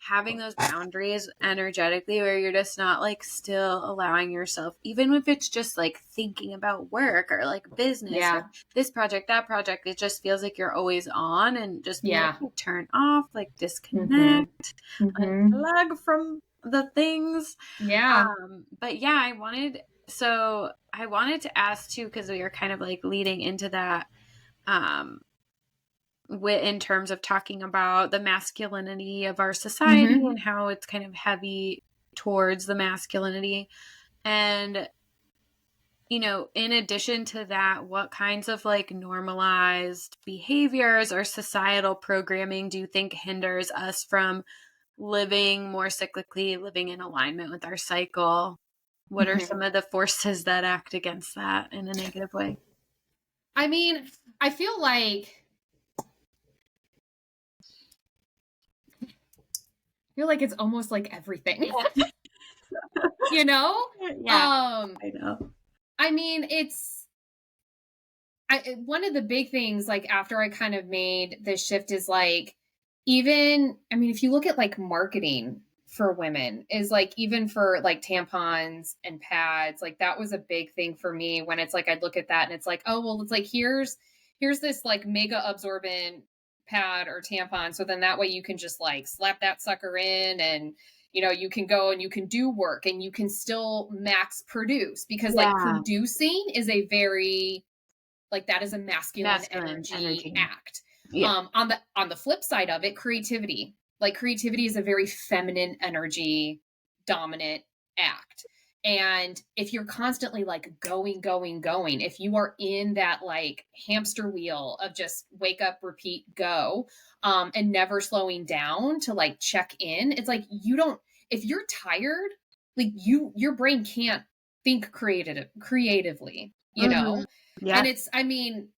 having those boundaries energetically where you're just not like still allowing yourself, even if it's just like thinking about work or like business or Yeah. this project, that project, it just feels like you're always on, and just being Yeah. able to turn off, like Mm-hmm. disconnect, Mm-hmm. unplug from the things. Yeah. But yeah, I wanted to ask too, because we were kind of like leading into that, um, in terms of talking about the masculinity of our society Mm-hmm. and how it's kind of heavy towards the masculinity. And, in addition to that, what kinds of like normalized behaviors or societal programming do you think hinders us from living more cyclically, living in alignment with our cycle? What are Mm-hmm. some of the forces that act against that in a negative way? I mean, I feel like it's almost like everything. you know? Yeah, Um, I know. I mean, one of the big things like after I kind of made this shift is like, even I mean, if you look at like marketing for women, is like even for like tampons and pads, like that was a big thing for me when it's like I'd look at that and it's like, oh well, it's like here's this like mega absorbent pad or tampon, so then that way you can just like slap that sucker in, and you can go and you can do work and you can still max produce, because like Yeah, producing is a very like that is a masculine masculine energy energy. act. Yeah. On the flip side of it, creativity. Like creativity is a very feminine energy dominant act. And if you're constantly like going, going, going, if you are in that like hamster wheel of just wake up, repeat, go, and never slowing down to like check in, it's like you don't, if you're tired, like your brain can't think creatively, Mhm. and Yes. it's, I mean,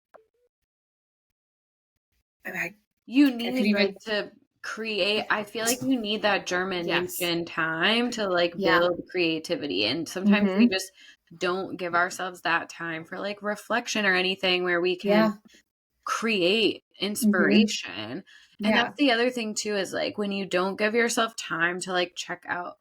You I could need, like, even, to create. I feel like you need that yes. germination time to, like, Yeah. build creativity, and sometimes we Mhm. just don't give ourselves that time for, like, reflection or anything where we can Yeah. create Mhm. inspiration. And that's Yeah. the other thing too, is like when you don't give yourself time to like check out.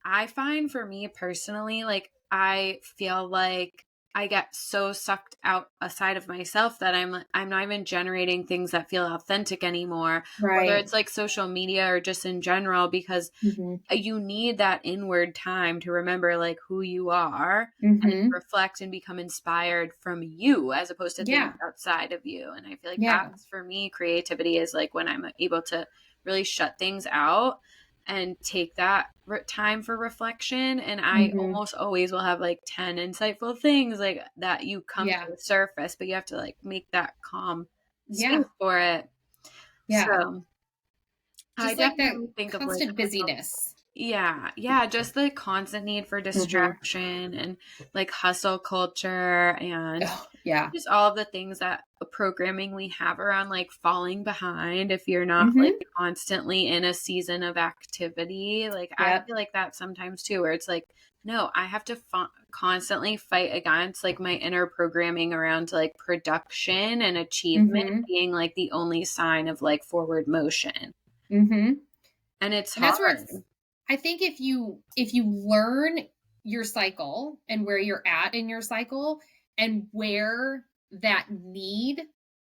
I find for me personally, like I feel like I get so sucked out aside of myself that I'm not even generating things that feel authentic anymore, whether Right. it's like social media or just in general, because Mhm. you need that inward time to remember like who you are and Mhm. reflect and become inspired from you as opposed to things Yeah. outside of you. And I feel like Yeah. that's for me, creativity is like when I'm able to really shut things out and take that time for reflection. And I Mhm. almost always will have like 10 insightful things like that you come to Yeah. the surface, but you have to like make that calm Yeah. space for it. Yeah. So I Just like that definitely think of like constant busyness. yeah, yeah, just the constant need for Mhm. distraction and like hustle culture and Oh, yeah. just all of the things that programming we have around like falling behind if you're not like Mhm. constantly in a season of activity. Like I Yep. feel like that sometimes too, where it's like, no, I have to constantly fight against like my inner programming around like production and achievement Mhm. being like the only sign of like forward motion. Mhm. And it's And that's where hard. it's, I think if you learn your cycle and where you're at in your cycle and where that need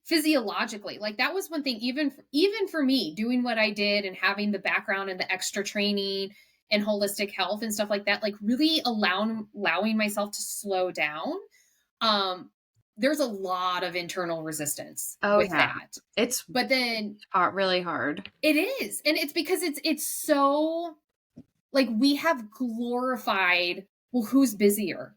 physiologically, like that was one thing, even for me doing what I did and having the background and the extra training and holistic health and stuff like that, like really allowing myself to slow down. um there's a lot of internal resistance Oh with yeah. that, It's but then hard, really hard. it is, and it's because it's so like we have glorified, well, who's busier,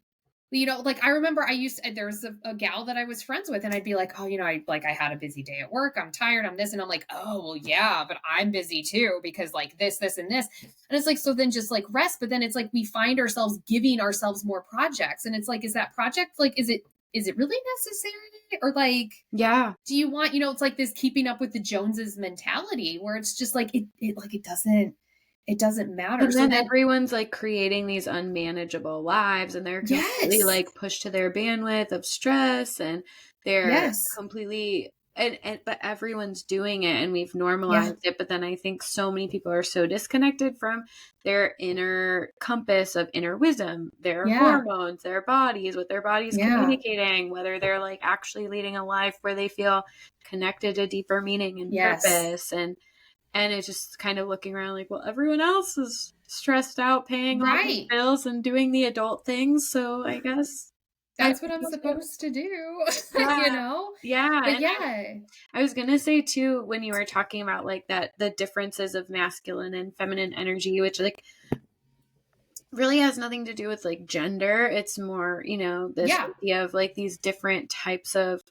like I remember I used to, there was a gal that I was friends with, and I'd be like, oh, I had a busy day at work, I'm tired, I'm this, and I'm like, oh well, yeah, but I'm busy too because like this and this, and it's like, so then just like rest, but then it's like we find ourselves giving ourselves more projects, and it's like, is that project like, is it really necessary, or like, Yeah. do you want, it's like this keeping up with the Joneses mentality where it's just like it doesn't matter. And So then then, everyone's like creating these unmanageable lives and they're completely yes. like pushed to their bandwidth of stress and they're Yes. completely but everyone's doing it and we've Yeah. normalized it. But then I think so many people are so disconnected from their inner compass of inner wisdom, their Yeah. hormones, their bodies, what their body's Yeah. communicating, whether they're like actually leading a life where they feel connected to deeper meaning and Yes. purpose. And it's just kind of looking around like, well, everyone else is stressed out paying all these Right. bills and doing the adult things. So I guess I That's what I'm will too. supposed to do, Yeah. you know? Yeah. But And yeah. I was gonna say too, when you were talking about like that, the differences of masculine and feminine energy, which like really has nothing to do with like gender. It's more, this Yeah. idea of like these different types of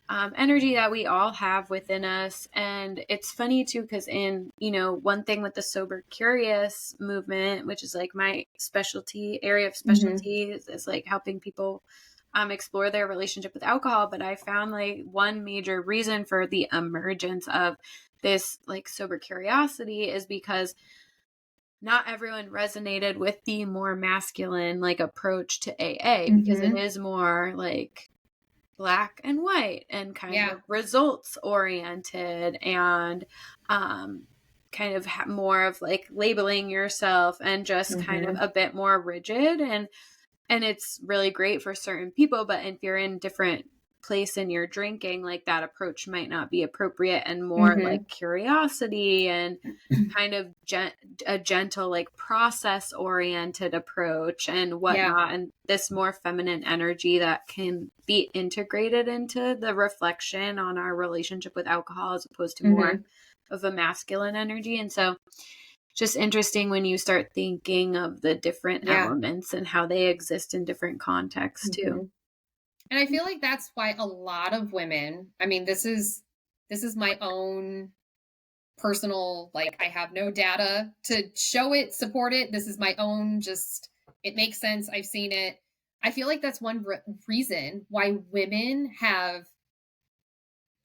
energy that we all have within us. And it's funny too, because one thing with the sober curious movement, which is like my area of Mhm. specialty, is like helping people explore their relationship with alcohol. But I found like one major reason for the emergence of this like sober curiosity is because not everyone resonated with the more masculine like approach to AA, because it Mhm. is more like black and white and kind Yeah. of results oriented and um kind of more of like labeling yourself and just kind of Mhm. a bit more rigid. And it's really great for certain people, but if you're in different place in your drinking, like that approach might not be appropriate, and more like Mhm. curiosity and kind of a gentle like process oriented approach and Yeah. whatnot, and this more feminine energy that can be integrated into the reflection on our relationship with alcohol as opposed to more Mhm. of a masculine energy. And so just interesting when you start thinking of the different Yeah. elements and how they exist in different contexts too. Mhm. And I feel like that's why a lot of women, I mean, this is my own personal, like, I have no data to show it, support it. This is my own, just, it makes sense. I've seen it. I feel like that's one reason why women have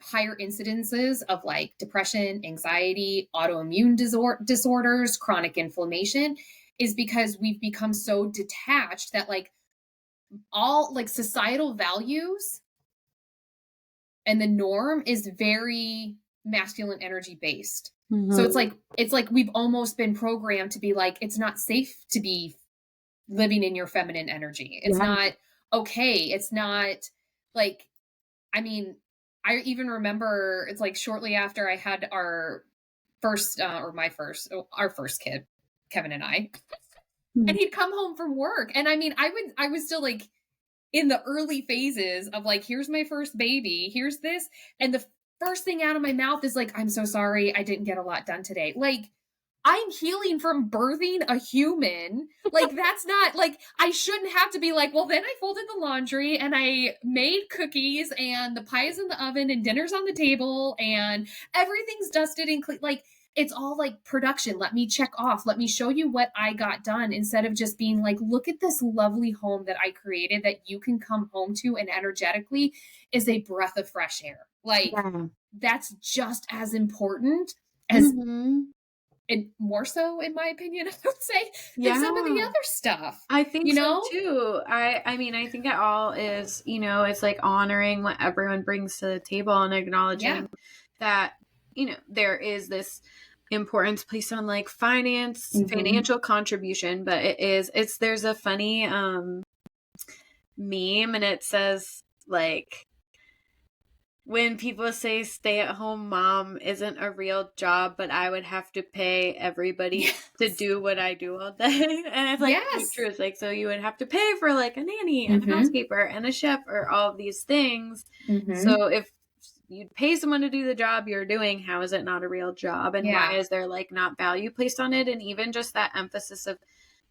higher incidences of like depression, anxiety, autoimmune disorders, chronic inflammation, is because we've become so detached that like all like societal values and the norm is very masculine energy based. So Mm-hmm. it's like we've almost been programmed to be like it's not safe to be living in your feminine energy. It's Yeah. not okay. It's not like, I mean, I even remember it's like shortly after I had our first or my first our first kid, Kevin and I, and he'd come home from work and I mean, I was still like in the early phases of like, here's my first baby, here's this. And the first thing out of my mouth is like, I'm so sorry, I didn't get a lot done today. Like, I'm healing from birthing a human. Like, that's not like, I shouldn't have to be like, well, then I folded the laundry and I made cookies and the pie's in the oven and dinner's on the table and everything's dusted and clean. Like, it's all like production. Let me check off. Let me show you what I got done instead of just being like, look at this lovely home that I created that you can come home to and energetically is a breath of fresh air. Like, Yeah. that's just as important as, Mm-hmm. and more so in my opinion, I would say, than some of the Yeah. other stuff, I think you so know? too. I mean, I think it all is, it's like honoring what everyone brings to the table and Yeah. acknowledging that, there is this importance placed on like Mm-hmm. financial contribution, but there's a funny meme, and it says like, when people say stay at home mom isn't a real job, but I would have to pay everybody to Yes. do what I do all day. And it's like so true. Yes. It's like, so you would have to pay for like a nanny and a Mm-hmm. housekeeper and a chef or all of these things. Mm-hmm. So if you'd pay someone to do the job you're doing, how is it not a real job? And why Yeah. is there like not value placed on it? And even just that emphasis of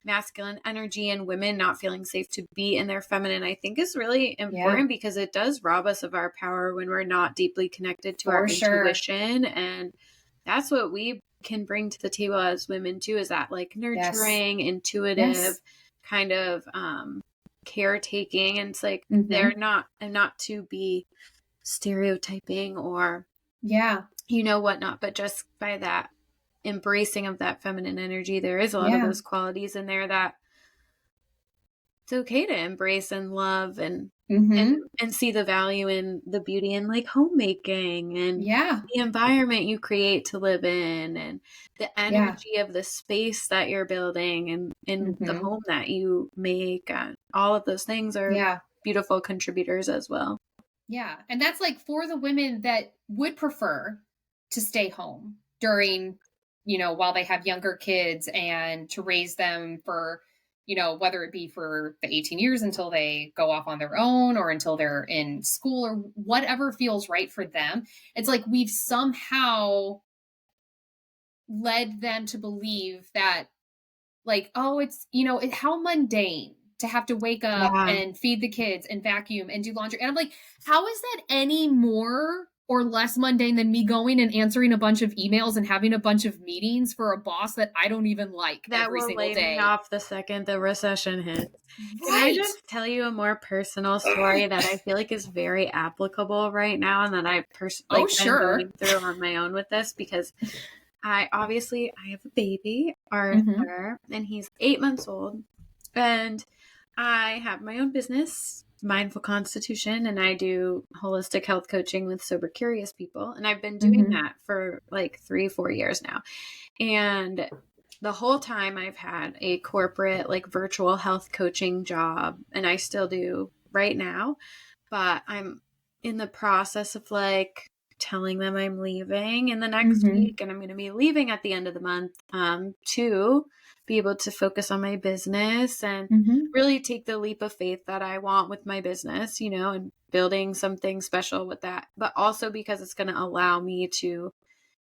masculine energy and women not feeling safe to be in their feminine, I think is really Yeah. important, because it does rob us of our power when we're not deeply connected to our For sure. intuition. And that's what we can bring to the table as women too, is that like Yes. nurturing, intuitive Yes. kind of caretaking. And it's like, Mm-hmm. and not to be stereotyping or Yeah. whatnot, but just by that embracing of that feminine energy, there is a lot of Yeah. those qualities in there that it's okay to embrace and love. And and Mhm. see the value in the beauty in, like, homemaking and Yeah. the environment you create to live in and the Yeah. energy of the space that you're building and in the Mhm. home that you make, all of those things are Yeah. beautiful contributors as well. Yeah. And that's like for the women that would prefer to stay home during, while they have younger kids and to raise them for, whether it be for the 18 years until they go off on their own or until they're in school or whatever feels right for them. It's like we've somehow led them to believe that, like, oh, it's, how mundane to have to wake up Yeah, and feed the kids and vacuum and do laundry. And I'm like, how is that any more or less mundane than me going and answering a bunch of emails and having a bunch of meetings for a boss that I don't even like that every will single lay me day? off the second the recession hits. Can I Right. just tell you a more personal story that I feel like is very applicable right now and that Oh, like been sure. going through on my own with this because I have a baby, Hmm. Arthur, and he's 8 months old. And I have my own business, Mindful Constitution, and I do holistic health coaching with sober curious people. And I've been doing Hmm. that for like 3, 4 years now. And the whole time I've had a corporate, like virtual health coaching job, and I still do right now, but I'm in the process of like telling them I'm leaving in the next Hmm. week, and I'm going to be leaving at the end of the month to be able to focus on my business and Hmm. really take the leap of faith that I want with my business, and building something special with that, but also because it's going to allow me to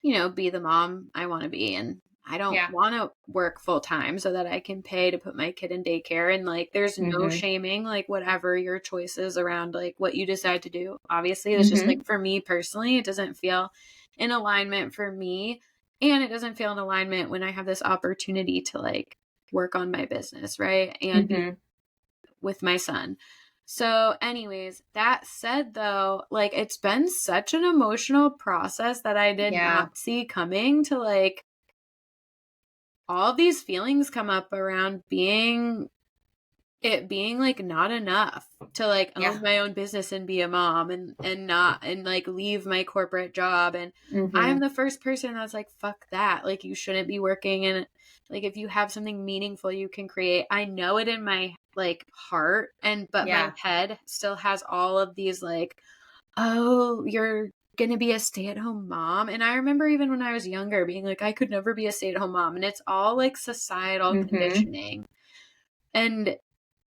be the mom I want to be. And I don't Yeah. want to work full time so that I can pay to put my kid in daycare. And like, there's no Hmm. shaming, like, whatever your choices around, like, what you decide to do. Obviously, it's just like Hmm. for me personally, it doesn't feel in alignment for me. And it doesn't feel in alignment when I have this opportunity to like work on my business, right? And be Hmm. with my son. So, anyways, that said, though, like it's been such an emotional process that I did Yeah. not see coming to like all of these feelings come up around being like not enough to like own Yeah. my own business and be a mom and not and like leave my corporate job. And I'm Hmm. the first person that's like, fuck that, like you shouldn't be working. And like if you have something meaningful you can create, I know it in my like heart, and but my Yeah. head still has all of these like, oh, you're gonna be a stay-at-home mom. And I remember even when I was younger being like, I could never be a stay-at-home mom, and it's all like societal Hmm. conditioning. And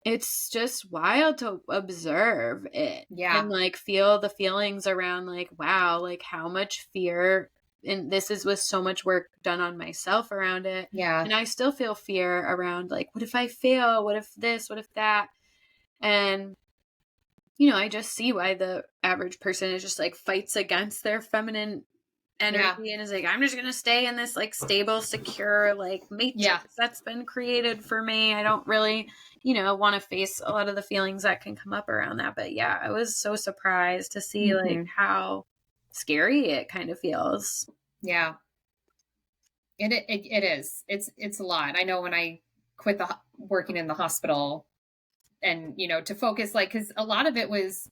it's just wild to observe it Yeah. and, like, feel the feelings around, like, wow, like, how much fear, and this is with so much work done on myself around it, Yeah. and I still feel fear around, like, what if I fail? What if this? What if that? And, I just see why the average person is just, like, fights against their feminine Yeah. energy and is like, I'm just gonna stay in this like stable, secure like Yeah. matrix that's been created for me. I don't really, want to face a lot of the feelings that can come up around that. But yeah, I was so surprised to see like Hmm. how scary it kind of feels. Yeah. It is. It's a lot. I know when I quit working in the hospital and to focus, like, because a lot of it was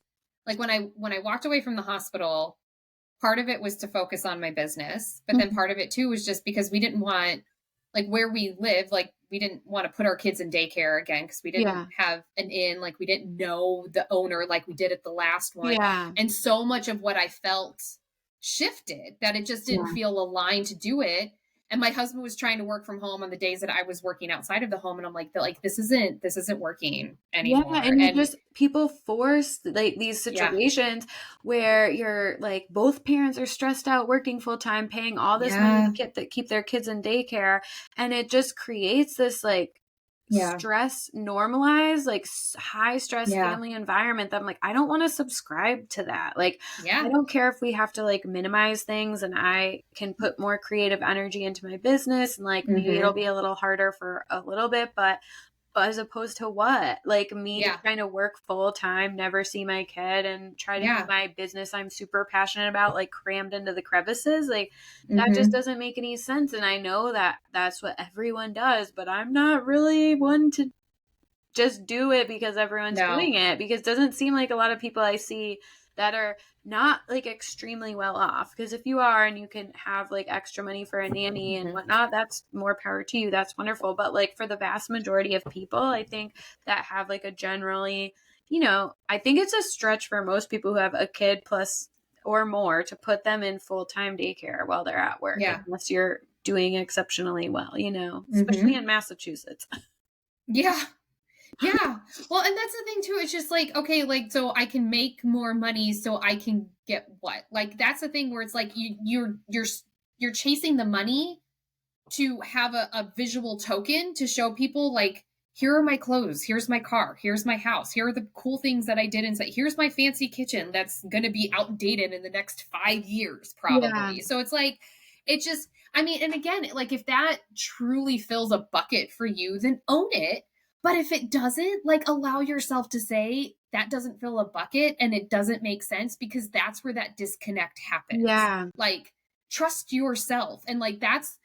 like when I walked away from the hospital, part of it was to focus on my business, but then Mhm. part of it too was just because we didn't want, like, where we live, like we didn't want to put our kids in daycare again because we didn't Yeah. have an inn, like we didn't know the owner like we did at the last one. Yeah. And so much of what I felt shifted that it just didn't Yeah. feel aligned to do it. And my husband was trying to work from home on the days that I was working outside of the home, and I'm like this isn't working Yeah, anymore. and you And just people force like these yeah. situations where you're like both parents are stressed out working full time, paying all this money to Yeah. keep their kids in daycare, and it just creates this like Yeah. stress normalized like high stress Yeah. family environment that I'm like, I don't want to subscribe to that. Like I Yeah. don't care if we have to like minimize things and I can put more creative energy into my business, and like maybe it'll Mhm. be a little harder for a little bit, but as opposed to what? Like me Yeah. trying to work full time, never see my kid, and try to keep Yeah. my business I'm super passionate about like crammed into the crevices. Like that just Mhm. doesn't make any sense. And I know that that's what everyone does, but I'm not really one to just do it because everyone's No. doing it, because it doesn't seem like a lot of people I see that are not like extremely well off. Because if you are and you can have like extra money for a nanny and Mhm. whatnot, that's more power to you. That's wonderful. But like for the vast majority of people, I think that have like a generally, I think it's a stretch for most people who have a kid plus or more to put them in full-time daycare while they're at work, Yeah. unless you're doing exceptionally well, especially Mhm. in Massachusetts. Yeah. Yeah. Well, and that's the thing too. It's just like, okay, like so I can make more money so I can get what? Like that's the thing where it's like you're chasing the money to have a visual token to show people like here are my clothes, here's my car, here's my house, here are the cool things that I did inside, here's my fancy kitchen that's going to be outdated in the next 5 years Yeah. probably. So it's like it just I mean, and again, like if that truly fills a bucket for you, then own it. But if it doesn't, like allow yourself to say that doesn't fill a bucket and it doesn't make sense, because that's where that disconnect happens. Yeah. Like trust yourself, and like that's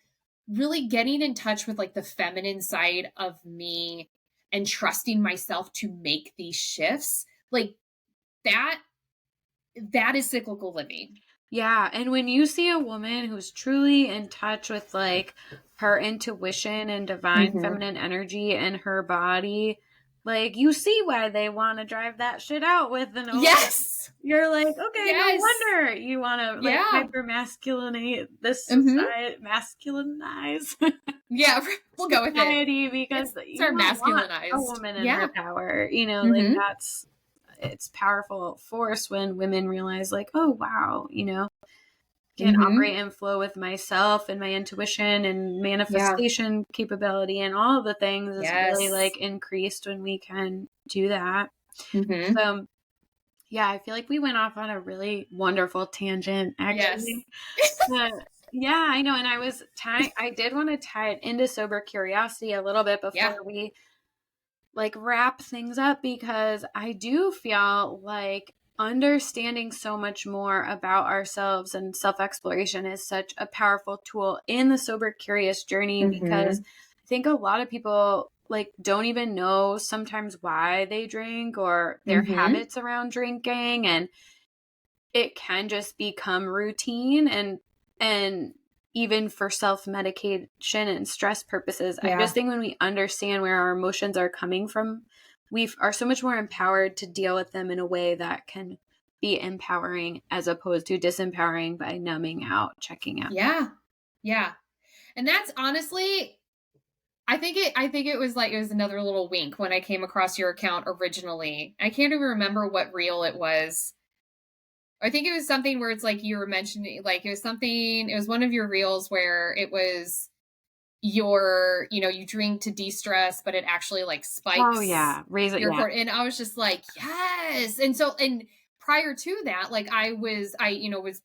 really getting in touch with like the feminine side of me and trusting myself to make these shifts. Like that that is cyclical living. Yeah, and when you see a woman who's truly in touch with like her intuition and divine Mhm. feminine energy and her body, like you see why they want to drive that shit out with an over. Yes. You're like, okay, no Yes. wonder you want to like Yeah. hyper masculinate this Mhm. society, masculinize Yeah, we'll go with it. society, because It's you our don't want a masculinized. woman in her Yeah. power, like Mhm. it's powerful force when women realize like, oh wow, can Mhm. operate and flow with myself and my intuition and Yeah. manifestation capability, and all of the things is really Yes. like increased when we can do that. Mhm. So yeah, I feel like we went off on a really wonderful tangent Yes. actually. But yeah, I know. And I did want to tie it into sober curiosity a little bit before Yeah. we like wrap things up, because I do feel like understanding so much more about ourselves and self exploration is such a powerful tool in the sober curious journey, because Mhm. I think a lot of people like don't even know sometimes why they drink or their Mhm. habits around drinking, and it can just become routine, and even for self-medication and stress purposes. I just Yeah. think when we understand where our emotions are coming from, we are so much more empowered to deal with them in a way that can be empowering as opposed to disempowering by numbing out, checking out. Yeah. Yeah. And that's honestly I think it was like it was another little wink when I came across your account originally. I can't even remember what reel it was. I think it was something where it's like you were mentioning like it was one of your reels where it was you drink to de-stress, but it actually like Oh spikes yeah, raise it. your Yeah, core. And I was just like, yes. And prior to that, like I was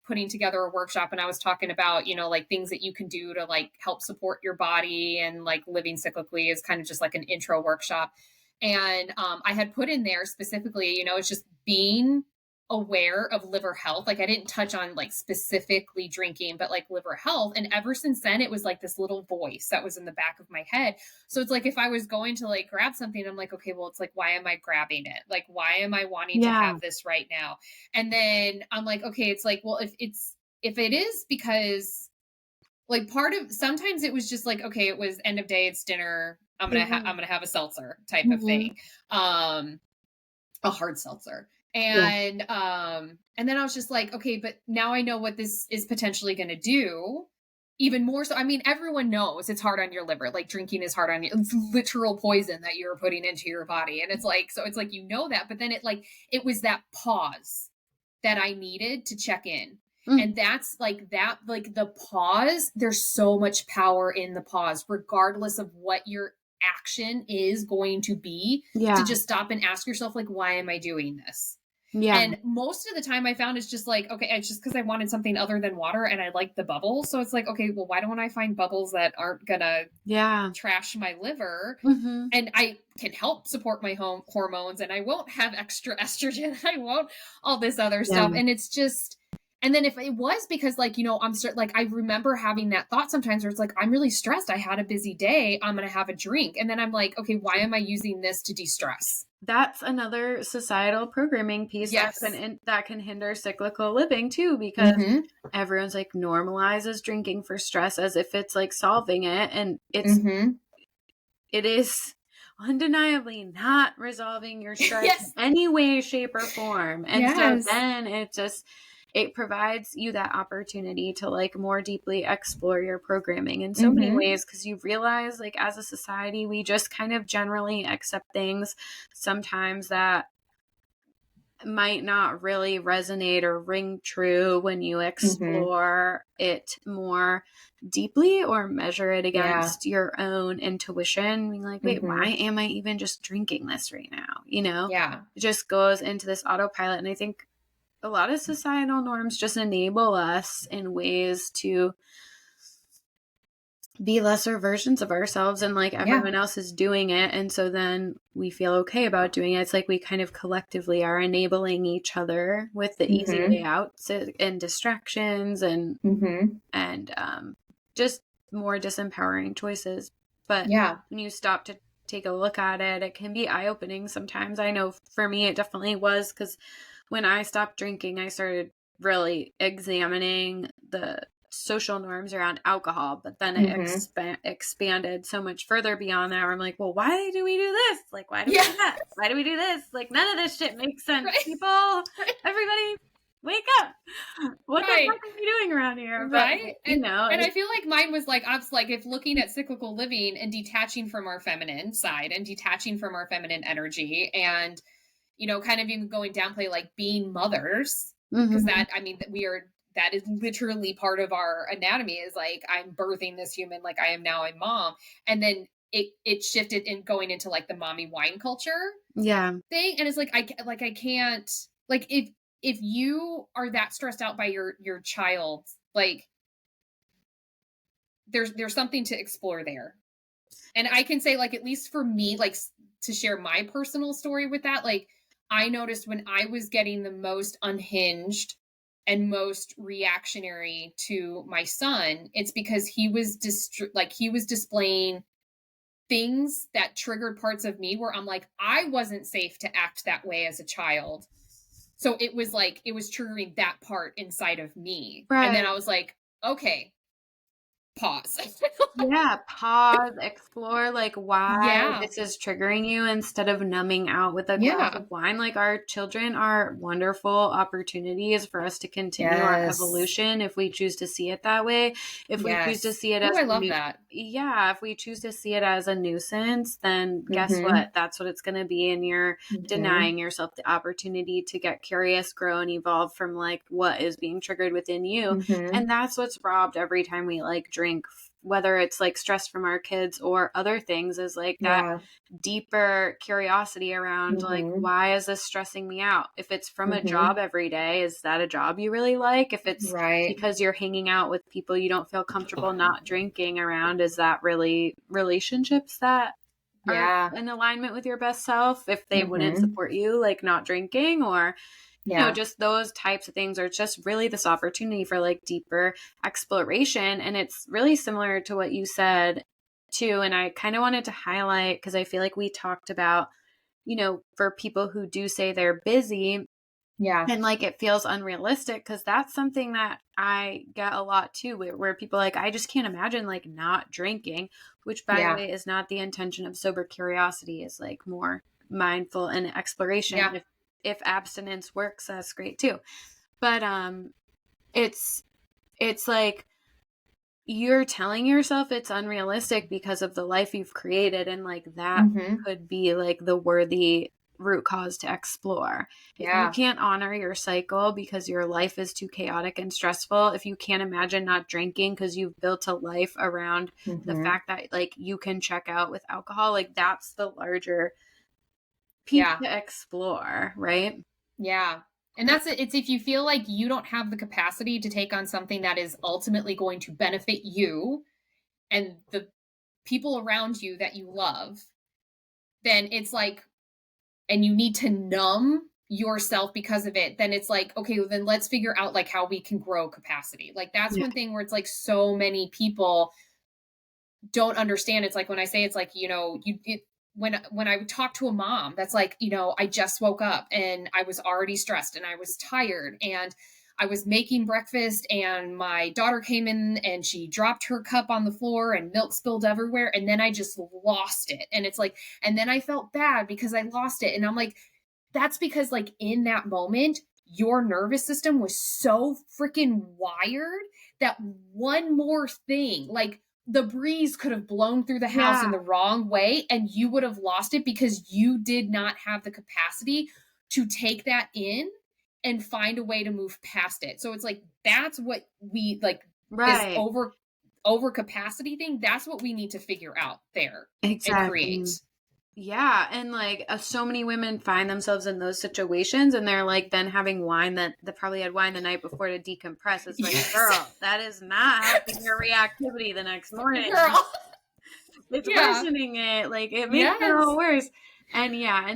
putting together a workshop and I was talking about, like things that you can do to like help support your body, and like living cyclically is kind of just like an intro workshop. And I had put in there specifically, it's just being aware of liver health. Like I didn't touch on like specifically drinking, but like liver health. And ever since then, it was like this little voice that was in the back of my head. So it's like if I was going to like grab something, I'm like, okay, well, it's like, why am I grabbing it? Like, why am I wanting to yeah, have this right now? And then I'm like, okay, it's like, well, if it is because like part of sometimes it was just like, okay, it was end of day, it's dinner. yeah. I'm gonna have a seltzer type of Hmm. thing. Um, a hard seltzer. Yeah, And then I was just like, okay, but now I know what this is potentially going to do. Even more so, I mean, everyone knows it's hard on your liver. Like drinking is hard on you. It's literal poison that you're putting into your body. And it's like, so it's like, that, but then it was that pause that I needed to check in. mm, And that's like the pause. There's so much power in the pause, regardless of what your action is going to be, to yeah, just stop and ask yourself, like, why am I doing this? yeah, And most of the time I found it's just like, okay, it's just because I wanted something other than water and I like the bubbles. So it's like, okay, well, why don't I find bubbles that aren't gonna yeah. trash my liver? Hmm. And I can help support my home hormones, and I won't have extra estrogen. I won't all this other Yeah, stuff. And it's just And then if it was because like, like I remember having that thought sometimes where it's like, I'm really stressed. I had a busy day. I'm going to have a drink. And then I'm like, okay, why am I using this to de-stress? That's another societal programming piece Yes. that can hinder cyclical living too, because Mm-hmm. everyone's like normalizes drinking for stress as if it's like solving it, and Mm-hmm. it is undeniably not resolving your stress in Yes. any way, shape, or form. And so Yes. then it provides you that opportunity to like more deeply explore your programming in so many Mm-hmm. ways, because you realize like as a society we just kind of generally accept things sometimes that might not really resonate or ring true when you Mm-hmm. explore it more deeply or measure it Yeah. against your own intuition, being like, wait, why Mm-hmm. am I even just drinking this right now? You know, Yeah. it just goes into this autopilot. And I think a lot of societal norms just enable us in ways to be lesser versions of ourselves, and like Yeah. everyone else is doing it, and so then we feel okay about doing it. It's like we kind of collectively are enabling each other with the easy way Mm-hmm. out and distractions Mm-hmm. and just more disempowering choices. But Yeah. when you stop to take a look at it, it can be eye-opening sometimes. I know for me it definitely was, because when I stopped drinking I started really examining the social norms around alcohol, but then it Mm-hmm. expanded so much further beyond that, where I'm like, well, why do we do this? Like, why do we Yeah. do that? Why do we do this? Like, none of this shit makes sense, Right. people. Right. Everybody wake up. What the fuck Right. are we doing around here? But Right. you know, And I feel like mine was like, I was like, if looking at cyclical living and detaching from our feminine side and detaching from our feminine energy, and kind of even going downplay like being mothers, because mm-hmm. that, I mean, that is literally part of our anatomy, is like I'm birthing this human, like I am now a mom. And then it shifted in going into like the mommy wine culture Yeah. thing. And it's like I can't, like if you are that stressed out by your child, like there's something to explore there. And I can say, like, at least for me, like, to share my personal story with that, like, I noticed when I was getting the most unhinged and most reactionary to my son, it's because he was he was displaying things that triggered parts of me where I'm like, I wasn't safe to act that way as a child. So it was like it was triggering that part inside of me. And then Right. I was like, okay, pause. Yeah, pause, explore like why Yeah. this is triggering you instead of numbing out with a glass Yeah. of wine. Like our children are wonderful opportunities for us to continue our Yes. evolution if we choose to see it that way. If we choose to Yes. see it Oh, as I a love new that. Yeah, if we choose to see it as a nuisance, then guess what? Mhm. That's what it's going to be, and you're Mhm. denying yourself the opportunity to get curious, grow, and evolve from like what is being triggered within you. And Mhm. that's what's robbed every time we like drink, whether it's like stress from our kids or other things, is like that Yeah. deeper curiosity around like, Mhm. why is this stressing me out? If it's from a job Mhm. every day, is that a job you really like? If it's Right. because you're hanging out with people you don't feel comfortable not drinking around, is that really relationships that are Yeah. in alignment with your best self if they wouldn't Mhm. support you like not drinking? Or Yeah. just those types of things are just really this opportunity for like deeper exploration. And it's really similar to what you said too. And I kind of wanted to highlight, because I feel like we talked about, for people who do say they're busy Yeah. and like it feels unrealistic, because that's something that I get a lot too, where people are like, I just can't imagine like not drinking, which by the Yeah. way is not the intention of sober curiosity, is like more mindful and exploration. Yeah. If abstinence works, that's great too. But it's like you're telling yourself it's unrealistic because of the life you've created, and like that Mhm. could be like the worthy root cause to explore. If you Yeah. can't honor your cycle because your life is too chaotic and stressful, if you can't imagine not drinking because you've built a life around the Mhm. fact that like you can check out with alcohol, like that's the larger piece Yeah. to explore, right? Yeah. And that's it. It's if you feel like you don't have the capacity to take on something that is ultimately going to benefit you and the people around you that you love, then it's like, and you need to numb yourself because of it, then it's like, okay, well, then let's figure out like how we can grow capacity. Like that's Yeah. one thing where it's like so many people don't understand. It's like when I say it's like, when I would talk to a mom that's like, I just woke up and I was already stressed and I was tired and I was making breakfast and my daughter came in and she dropped her cup on the floor and milk spilled everywhere and then I just lost it. And it's like, and then I felt bad because I lost it. And I'm like, that's because like in that moment, your nervous system was so freaking wired that one more thing, like the breeze could have blown through the house in Yeah. the wrong way and you would have lost it because you did not have the capacity to take that in and find a way to move past it. So it's like that's what we like, this Right. over capacity thing, that's what we need to figure out there and Exactly. create. Yeah, and like so many women find themselves in those situations and they're like then having wine that they probably had wine the night before to decompress. It's like, Yes. girl, that is not helping your reactivity the next morning. Girl. It's Yeah. worsening it. Like it makes it all Yes. worse. And yeah,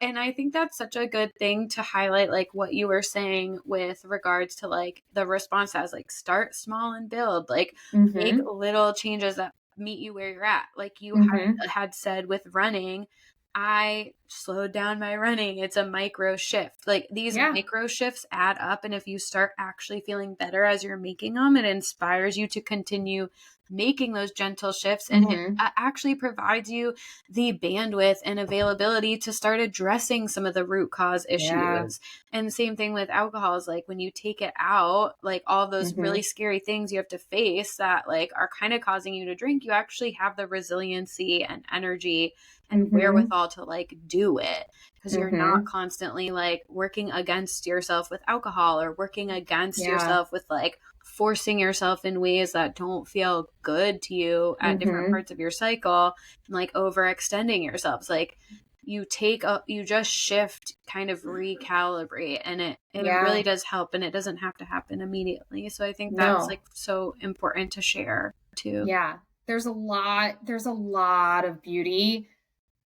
and I think that's such a good thing to highlight like what you were saying with regards to like the response as like start small and build. Like make Mhm. little changes that meet you where you're at. Like you Mhm. had said with running, I slowed down my running. It's a micro shift. Like these Yeah. micro shifts add up. And if you start actually feeling better as you're making them, it inspires you to continue making those gentle shifts. And it Mhm. actually provides you the bandwidth and availability to start addressing some of the root cause Yeah. issues. And same thing with alcohol is like when you take it out, like all those really Mhm. scary things you have to face that like are kind of causing you to drink, you actually have the resiliency and energy and Mhm. wherewithal to like do it because you're not Mhm. constantly like working against yourself with alcohol or working against Yeah. yourself with like forcing yourself in ways that don't feel good to you at different Mhm. parts of your cycle and like overextending yourself. It's like you just shift, kind of recalibrate, and it really Yeah. does help and it doesn't have to happen immediately. So I think that's No. like so important to share too. Yeah. There's a lot of beauty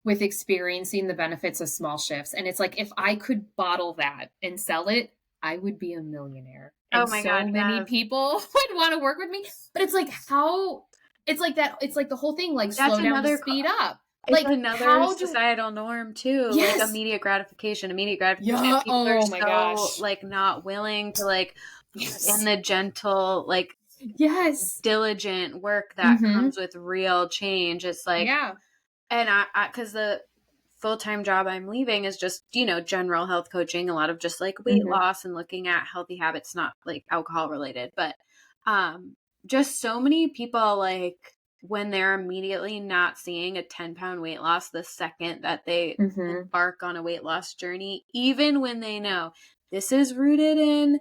with experiencing the benefits of small shifts. And it's like if I could bottle that and sell it, I would be a millionaire. Oh And my God, so many yes. people would want to work with me. But it's like how it's like that, it's like the whole thing, like That's slow down to another speed up. It's Like another how do societal norm too, like yes. immediate gratification, immediate gratification. Yeah. People are Oh my so gosh. like not willing to like put in Yes. the gentle, like Yes. diligent work that Mm-hmm. comes with real change. It's like, Yeah. and cause the full-time job I'm leaving is just, general health coaching, a lot of just like weight Mm-hmm. loss and looking at healthy habits, not like alcohol related, but um just so many people like when they're immediately not seeing a 10-pound weight loss the second that they Mm-hmm. embark on a weight loss journey, even when they know this is rooted in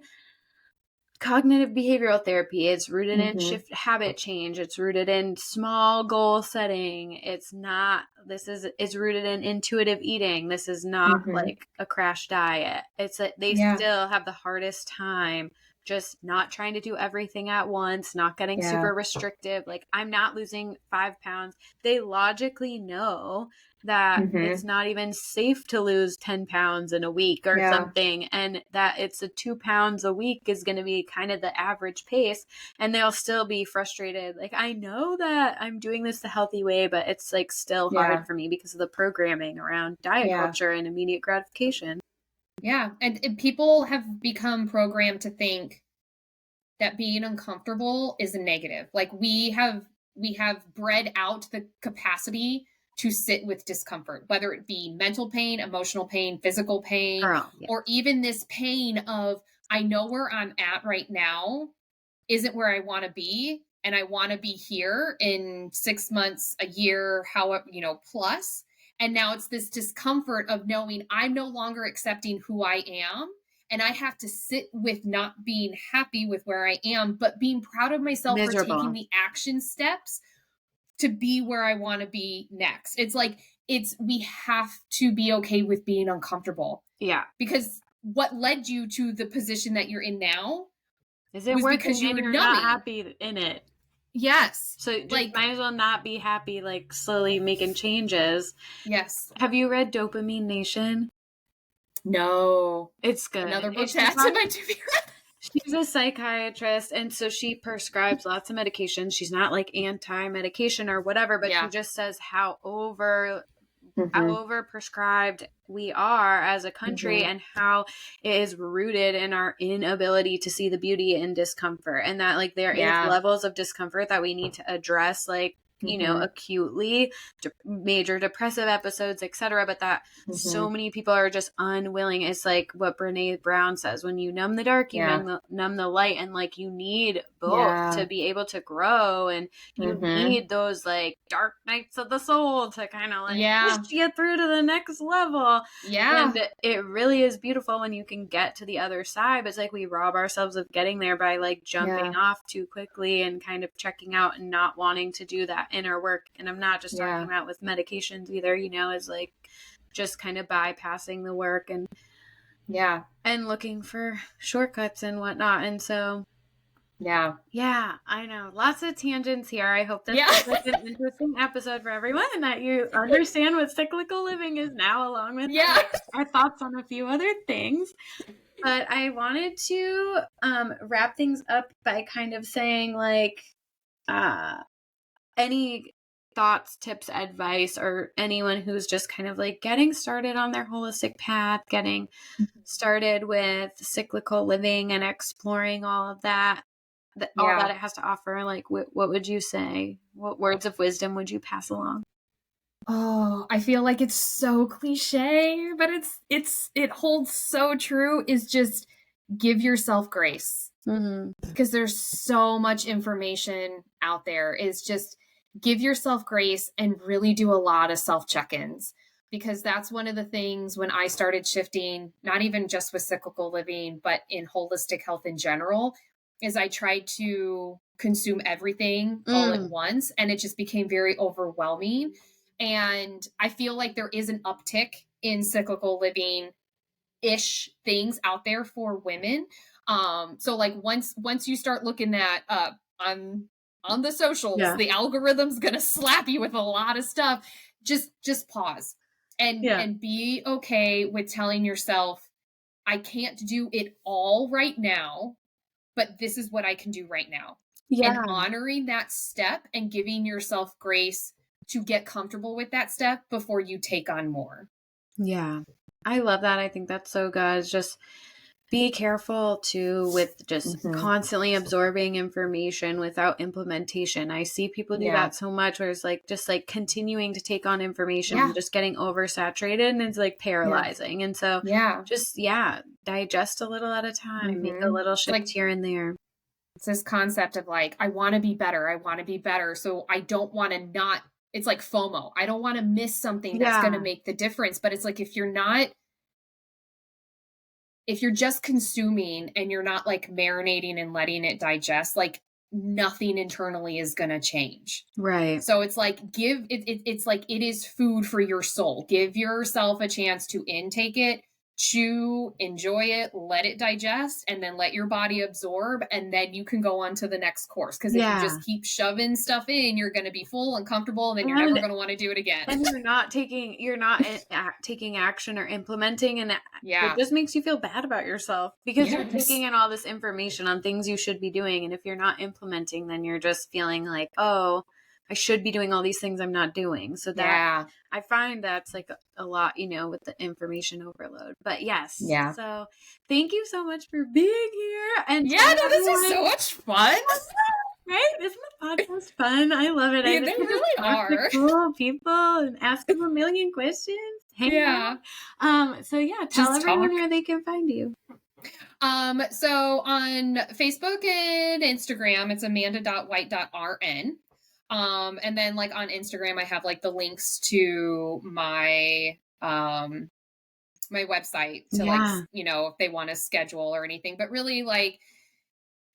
cognitive behavioral therapy, it's rooted in Mm-hmm. shift habit change, it's rooted in small goal setting, it's rooted in intuitive eating, this is not Mm-hmm. like a crash diet. It's that they Yeah. still have the hardest time just not trying to do everything at once, not getting Yeah. super restrictive, like I'm not losing 5 pounds. They logically know that it's Mm-hmm. not even safe to lose 10 pounds in a week or Yeah. something, and that it's a 2 pounds a week is going to be kind of the average pace, and they'll still be frustrated. Like, I know that I'm doing this the healthy way, but it's like still hard Yeah. for me because of the programming around diet Yeah. culture and immediate gratification. Yeah. And people have become programmed to think that being uncomfortable is a negative. Like we have bred out the capacity to sit with discomfort, whether it be mental pain, emotional pain, physical pain, Girl, yeah. or even this pain of I know where I'm at right now isn't where I want to be. And I want to be here in 6 months, a year, however, plus. And now it's this discomfort of knowing I'm no longer accepting who I am. And I have to sit with not being happy with where I am, but being proud of myself for taking Miserable. the action steps to be where I want to be next. It's like, we have to be okay with being uncomfortable Yeah. because what led you to the position that you're in now Is it was because working you and were you're not numbing. happy in it? Yes. So just Like, might as well not be happy, like slowly making changes. yes. Have you read Dopamine Nation? No. It's good. Another book to She add to talks my to be read. She's a psychiatrist, and so she prescribes lots of medications. She's not like anti-medication or whatever, but she Yeah. just says how Mm-hmm. over prescribed we are as a country, Mm-hmm. and how it is rooted in our inability to see the beauty in discomfort, and that like there is Yeah. levels of discomfort that we need to address, like Mm-hmm. acutely, major depressive episodes, etc., but that Mm-hmm. so many people are just unwilling. It's like what Brene Brown says, when you numb the dark, you Yeah. numb the light, and like you need both to Yeah. be able to grow, and you Mm-hmm. need those like dark nights of the soul to kind of like push Yeah. you through to the next level. Yeah. And it really is beautiful when you can get to the other side. But it's like we rob ourselves of getting there by like jumping Yeah. off too quickly and kind of checking out and not wanting to do that inner work. And I'm not just talking Yeah. about with medications either, is like just kind of bypassing the work Yeah. and looking for shortcuts and whatnot. And so Yeah. yeah, I know. Lots of tangents here. I hope this Yeah. was like an interesting episode for everyone, and that you understand what cyclical living is now, along with Yeah. our thoughts on a few other things. But I wanted to wrap things up by kind of saying like uh, any thoughts, tips, advice, or anyone who's just kind of like getting started on their holistic path, getting started with cyclical living and exploring all of that, all that Yeah. it has to offer. Like, what would you say? What words of wisdom would you pass along? Oh, I feel like it's so cliche, but it holds so true, is just give yourself grace. Mm-hmm. Because there's so much information out there, is just give yourself grace and really do a lot of self check-ins, because that's one of the things when I started shifting, not even just with cyclical living but in holistic health in general, is I tried to consume everything all at Mm. once, and it just became very overwhelming. And I feel like there is an uptick in cyclical living ish things out there for women. So like once you start looking that up on the socials, Yeah. the algorithm's gonna slap you with a lot of stuff. Just pause Yeah. and be okay with telling yourself, I can't do it all right now, but this is what I can do right now. And Yeah. honoring that step and giving yourself grace to get comfortable with that step before you take on more. Yeah. I love that. I think that's so good. It's just be careful too with just Mm-hmm. constantly absorbing information without implementation. I see people do Yeah. that so much, where it's like just like continuing to take on information and Yeah. just getting oversaturated, and it's like Yeah. paralyzing. And so Yeah. just, yeah, digest a little at a time, make a Mm-hmm. little It's shift like here and there. it's this concept of like, I want to be better. I want to be better. So I don't want to not, it's like FOMO. I don't want to miss something that's going to Yeah. make the difference. But it's like, if you're just consuming and you're not like marinating and letting it digest, like nothing internally is going to change. Right. So it's like it's like it is food for your soul. Give yourself a chance to intake it, chew, enjoy it, let it digest, and then let your body absorb, and then you can go on to the next course. Because if you Yeah. just keep shoving stuff in, you're going to be full and comfortable, and then you're never And going to want to do it again. and you're not taking action or implementing, and it Yeah. just makes you feel bad about yourself, because you're Yes. taking in all this information on things you should be doing, and if you're not implementing, then you're just feeling like, oh, I should be doing all these things I'm not doing. So that, Yeah. I find that's like a lot, with the information overload. But yes, Yeah. so thank you so much for being here, and Yeah. tell No, this is so everyone, much fun. right? Isn't the podcast fun? I love it. I Yeah, they get to just really talk to are. cool people and ask them a million questions. Hang Yeah. out. So yeah, tell Just everyone talk. where they can find you. So on Facebook and Instagram, it's amanda.white.rn. And then like on Instagram, I have like the links to my website to like, Yeah. if they want to schedule or anything, but really like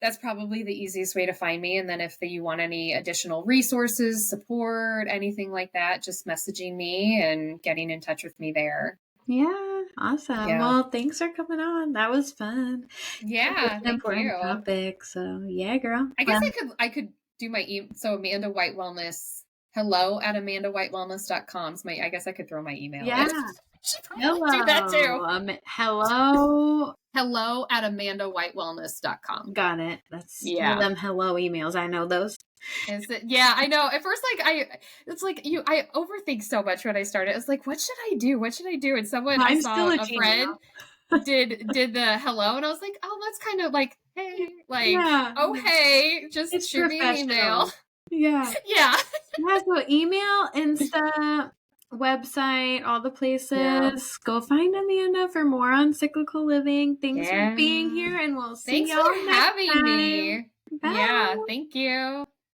that's probably the easiest way to find me. And then if you want any additional resources, support, anything like that, just messaging me and getting in touch with me there. Yeah. Awesome. Yeah. Well, thanks for coming on. That was fun. It's Yeah. an Thank important you. topic. So yeah, girl. I guess Well, I could do my so Amanda White Wellness, hello at amandawhitewellness.com. I guess I could throw my email yeah. in. She probably do that too. Hello. Hello. Hello at amandawhitewellness.com. Got it. That's one of Yeah. them hello emails. I know those. Is it? Yeah, I know. At first, it's like I overthink so much when I started. It's like, what should I do? What should I do? And someone I I'm saw still a a friend Gmail. did the hello, and I was like, oh, that's kind of like, hey, like, Yeah. oh, hey, just It's shoot me an email. professional. Yeah. Yeah. Yeah, so email, Insta, website, all the Yeah. places. Go find Amanda for more on cyclical living. Thanks for being Yeah. here, and we'll see Thanks y'all for next having time. me. Bye. Yeah. Thank you.